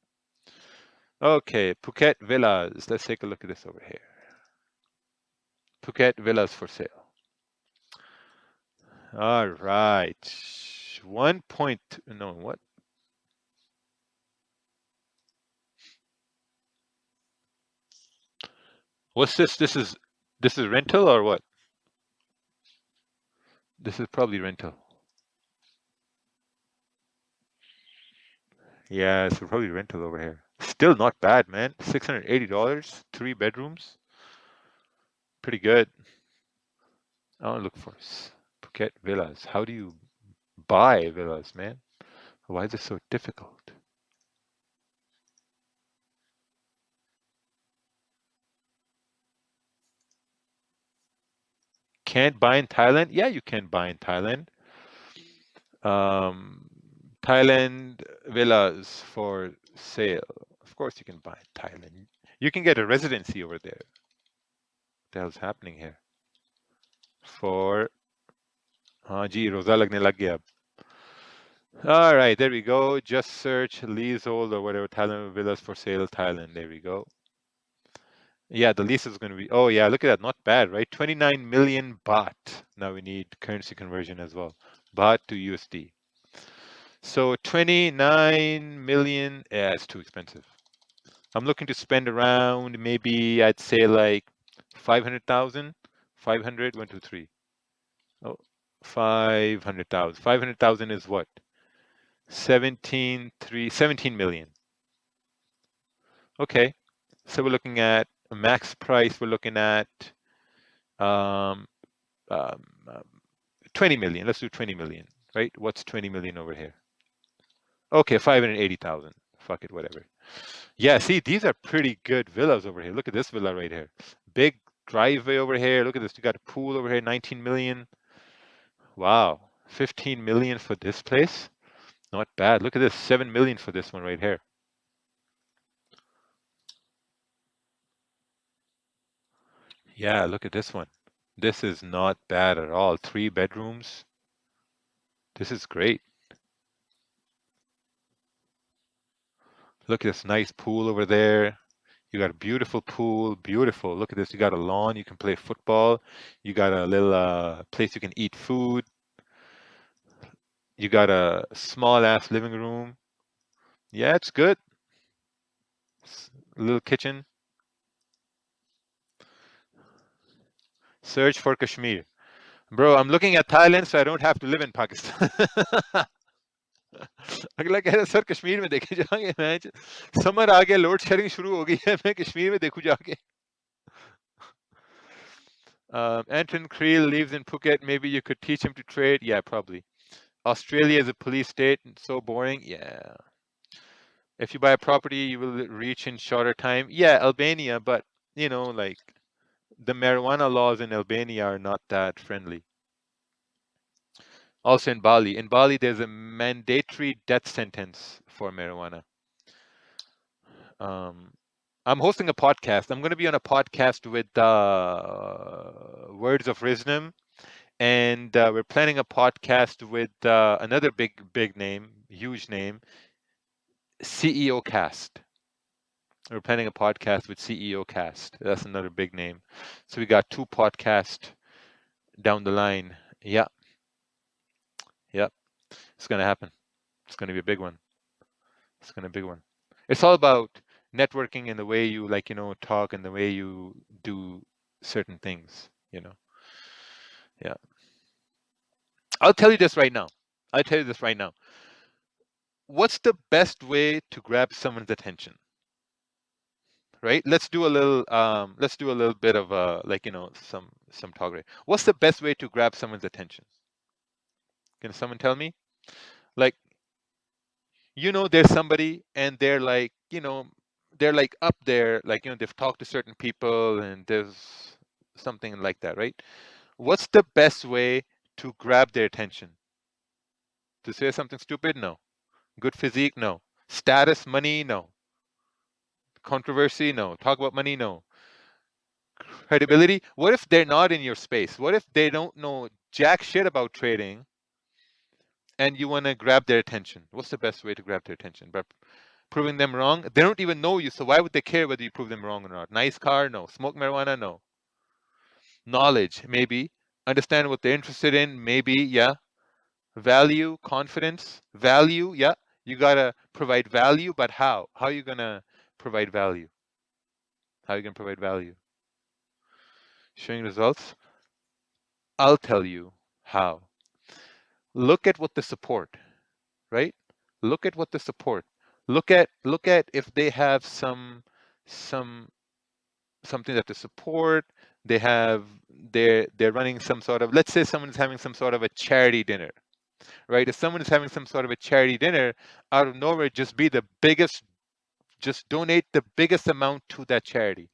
Okay, Phuket villas. Let's take a look at this over here. Phuket villas for sale. All right. 1 point. No, what? What's this? This is rental or what? This is probably rental. Yeah, it's probably rental over here. Still not bad, man. $680, 3 bedrooms. Pretty good. I want to look for Phuket villas. How do you buy villas, man? Why is it so difficult? Can't buy in Thailand? Yeah, you can buy in Thailand. Thailand villas for sale. Of course you can buy in Thailand. You can get a residency over there. What the hell's happening here? For gee, roza lagne lag gaya. All right, there we go. Just search leasehold or whatever. Thailand villas for sale, Thailand. There we go. Yeah, the lease is going to be. Oh yeah, look at that. Not bad, right? 29 million baht. Now we need currency conversion as well. Baht to USD. So 29 million. Yeah, it's too expensive. I'm looking to spend around maybe I'd say like 500,000. 500. 1, 2, 3. Oh, 500,000. 500,000 is what? 17 million. Okay, so we're looking at a max price. We're looking at 20 million. Let's do 20 million, right? What's 20 million over here? Okay, 580,000. Fuck it, whatever. Yeah, see, these are pretty good villas over here. Look at this villa right here. Big driveway over here. Look at this. You got a pool over here, 19 million. Wow, 15 million for this place. Not bad. Look at this, 7 million for this one right here. Yeah, look at this one. This is not bad at all. 3 bedrooms. This is great. Look at this nice pool over there. You got a beautiful pool, beautiful. Look at this. You got a lawn. You can play football. You got a little place you can eat food. You got a small ass living room. Yeah, it's good. A little kitchen. Search for Kashmir. Bro, I'm looking at Thailand so I don't have to live in Pakistan. अगला कह रहा sir Kashmir में देखे जाएंगे match summer आ गया load shedding शुरू हो गई है मैं कश्मीर में देखूं जाके Anton Creel lives in Phuket. Maybe you could teach him to trade. Yeah, probably. Australia is a police state. So boring. Yeah. If you buy a property, you will reach in shorter time. Yeah, Albania, but you know, like the marijuana laws in Albania are not that friendly. Also in Bali. In Bali, there's a mandatory death sentence for marijuana. I'm hosting a podcast. I'm going to be on a podcast with Words of Wisdom. And we're planning a podcast with another big name, huge name, CEO Cast. We're planning a podcast with CEO Cast. That's another big name. So we got 2 podcasts down the line. Yeah. Yep. It's going to happen. It's going to be a big one. It's going to be a big one. It's all about networking and the way you talk and the way you do certain things, Yeah. I'll tell you this right now. What's the best way to grab someone's attention? Right? Let's do a little bit of some talk. Right? What's the best way to grab someone's attention? Can someone tell me? Like, there's somebody and they're like, they're like up there, like, they've talked to certain people and there's something like that, right? What's the best way to grab their attention? To say something stupid? No. Good physique? No. Status, money? No. Controversy? No. Talk about money? No. Credibility? What if they're not in your space? What if they don't know jack shit about trading and you want to grab their attention? What's the best way to grab their attention? By proving them wrong? They don't even know you, so why would they care whether you prove them wrong or not? Nice car? No. Smoke marijuana? No. Knowledge? Maybe. Understand what they're interested in? Maybe. Yeah. Value? Confidence? Value? Yeah. You got to provide value, but how? How are you going to provide value? How are you going to provide value? Showing results? I'll tell you how. Look at what they support, right? Look at what they support. Look at if they have something that they support. They're running some sort of, let's say someone's having some sort of a charity dinner, right? If someone is having some sort of a charity dinner, out of nowhere, just donate the biggest amount to that charity.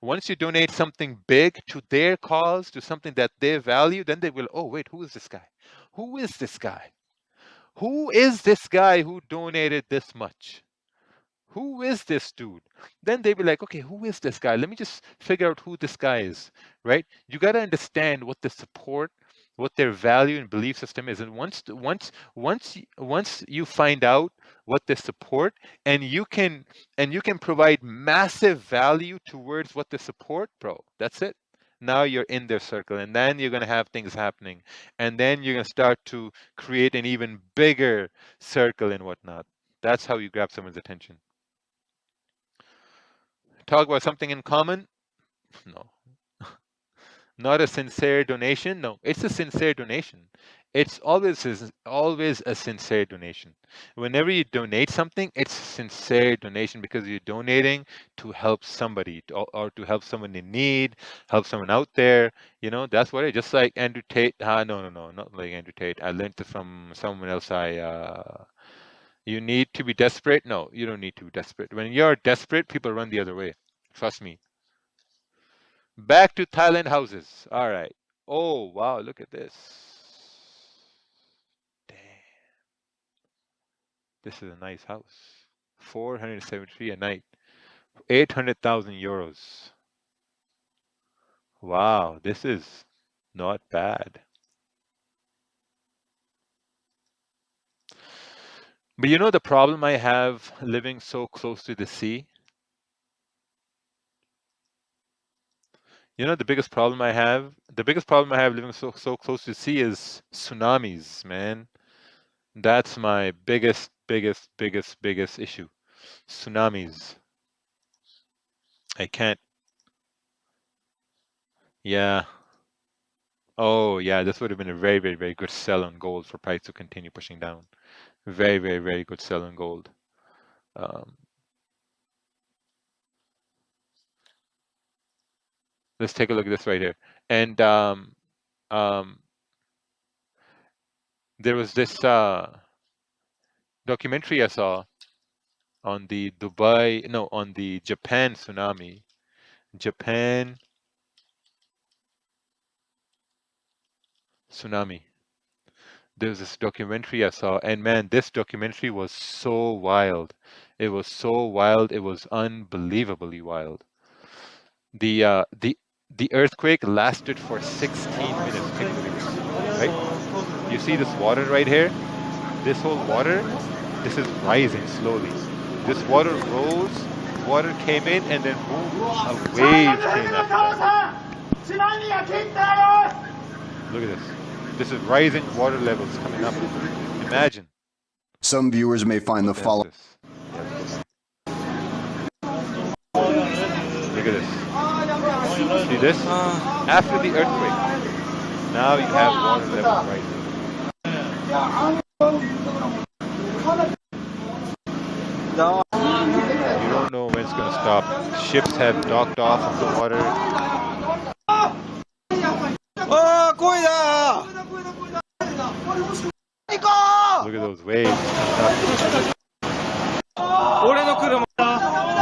Once you donate something big to their cause, to something that they value, then they will, oh, wait, who is this guy? Who is this guy? Who is this guy who donated this much? Who is this dude? Then they be like, okay, who is this guy? Let me just figure out who this guy is, right? You got to understand what the support, what their value and belief system is. And once you find out what they support, and you can provide massive value towards what they support, bro, that's it. Now you're in their circle, and then you're going to have things happening, and then you're going to start to create an even bigger circle and whatnot. That's how you grab someone's attention. Talk about something in common? No. Not a sincere donation? No, it's a sincere donation. It's always a sincere donation. Whenever you donate something, it's a sincere donation because you're donating to help somebody or to help someone in need, help someone out there. That's what it. Just like Andrew Tate. No, not like Andrew Tate. I learned it from someone else. You need to be desperate? No, you don't need to be desperate. When you're desperate, people run the other way. Trust me. Back to Thailand houses. All right. Oh, wow. Look at this. Damn. This is a nice house. 473 a night. 800,000 euros. Wow, this is not bad. But you know the problem I have living so close to the sea? You know the biggest problem I have? The biggest problem I have living so close to the sea is tsunamis, man. That's my biggest issue. Tsunamis. I can't. Yeah. Oh, yeah, this would have been a very good sell on gold for price to continue pushing down. Very good sell on gold. Let's take a look at this right here. And there was this documentary I saw on the on the Japan tsunami. Japan tsunami. There's this documentary I saw, and man, this documentary was so wild. It was so wild. It was unbelievably wild. The earthquake lasted for 16 minutes. Take a look at this, right? You see this water right here? This whole water, this is rising slowly. This water rose, water came in, and then boom, a wave came after that. Look at this. This is rising water levels coming up. Imagine. Some viewers may find the following. Look at this. See this? After the earthquake, now you have water levels rising. You don't know when it's going to stop. Ships have docked off of the water. Look at those waves coming up.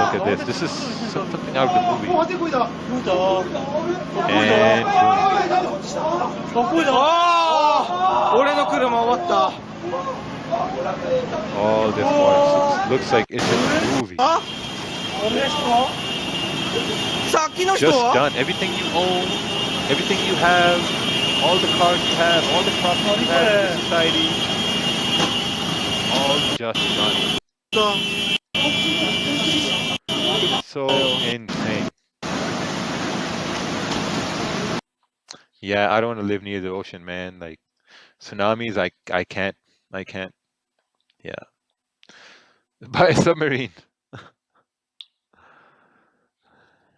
Look at this. This is something out of the movie. And all this water looks like it's in a movie. Just done. Everything you own, everything you have, all the cars you have, all the property you have in the society, all just done. So insane. Yeah, I don't want to live near the ocean, man. Like tsunamis, I can't. Yeah. Buy a submarine.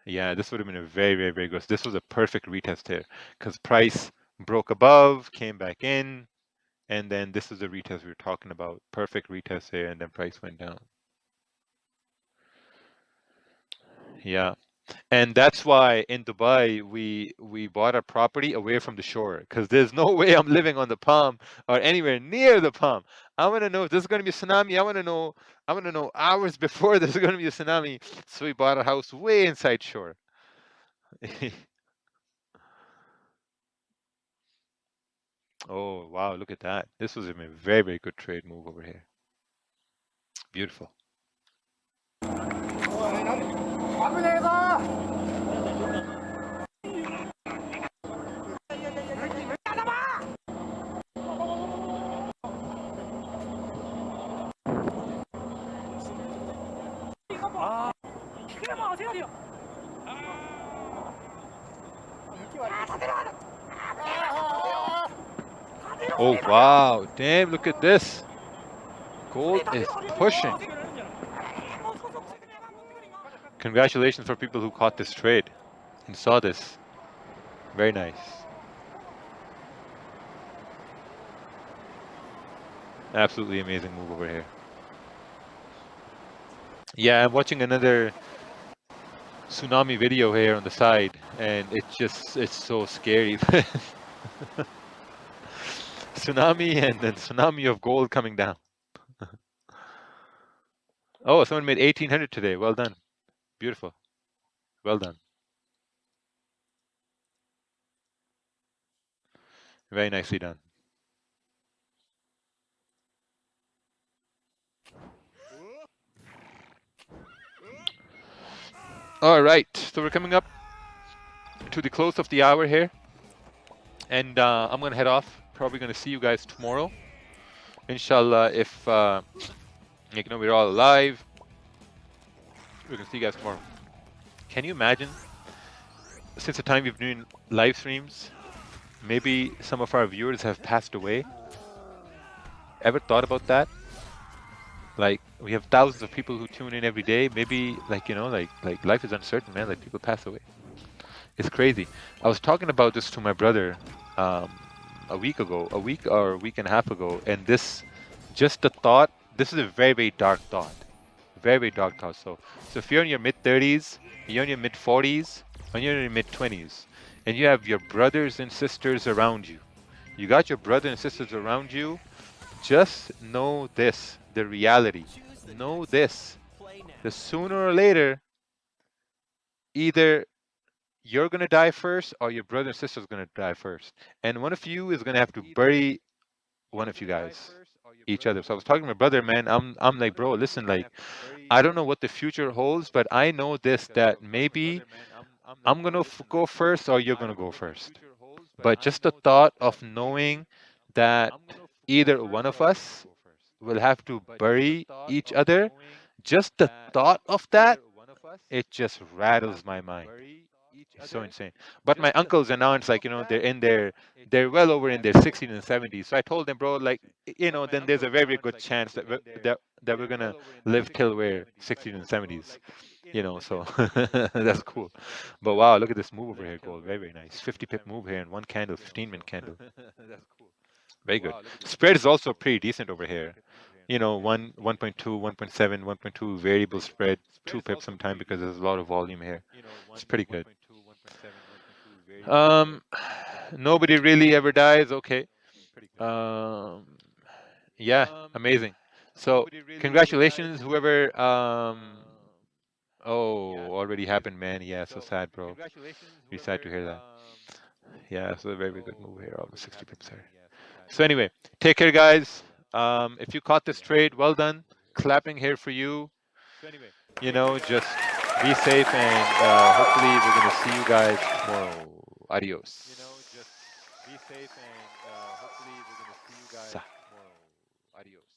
Yeah, this would have been a very good. This was a perfect retest here because price broke above, came back in, and then this is the retest we were talking about. Perfect retest here, and then price went down. Yeah. And that's why in Dubai we bought a property away from the shore because there's no way I'm living on the palm or anywhere near the palm. I want to know if there's going to be a tsunami. I want to know hours before there's going to be a tsunami. So we bought a house way inside shore. Oh wow, look at that. This was a very good trade move over here. Beautiful. Oh wow, damn, look at this. Gold is pushing. Congratulations for people who caught this trade and saw this. Very nice. Absolutely amazing move over here. Yeah, I'm watching another tsunami video here on the side, and it's so scary. Tsunami and then tsunami of gold coming down. Oh, someone made 1800 today. Well done. Beautiful. Well done. Very nicely done. All right, so we're coming up to the close of the hour here, and I'm gonna head off. Probably gonna see you guys tomorrow, inshallah. If we're all alive, we're gonna see you guys tomorrow. Can you imagine? Since the time we've been doing live streams, maybe some of our viewers have passed away. Ever thought about that? Like, we have thousands of people who tune in every day. Maybe, like life is uncertain, man. Like, people pass away. It's crazy. I was talking about this to my brother a week or a week and a half ago, and just the thought. This is a very, very dark thought. Very, very dark thought. So if you're in your mid-30s, you're in your mid-40s, and you're in your mid-20s, and you have your brothers and sisters around you. You got your brothers and sisters around you. Just know this, the reality. Know this. The sooner or later, either you're going to die first or your brother and sister is going to die first. And one of you is going to have to bury one of you guys, each other. So I was talking to my brother, man. I'm like, bro, listen, like, I don't know what the future holds, but I know this, that maybe I'm going to go first or you're going to go first. But just the thought of knowing that either one of us will have to bury each other, just the thought of that, it just rattles my mind. It's so insane. But my uncles are now, it's like, they're well over in their 60s and 70s. So I told them, bro, like, then there's a very, very good chance that we're gonna live till we're 60s and 70s. So that's cool. But wow, look at this move over here, gold. Very, very nice. 50 pip move here and one candle, 15-minute candle. Very good. Spread is also pretty decent over here. 1.2, 1.7, 1.2 variable spread, 2 pips sometime because there's a lot of volume here. It's pretty good. Nobody really ever dies. Okay. Yeah, amazing. So congratulations, whoever. Oh, already happened, man. Yeah, so sad, bro. Really sad to hear that. Yeah, so a very, very good move here, almost 60 pips here. So anyway, take care, guys. If you caught this trade, well done. Clapping here for you. Just be safe, and hopefully we're gonna see you guys tomorrow. Adios. Be safe, and hopefully we're gonna see you guys tomorrow. Adios.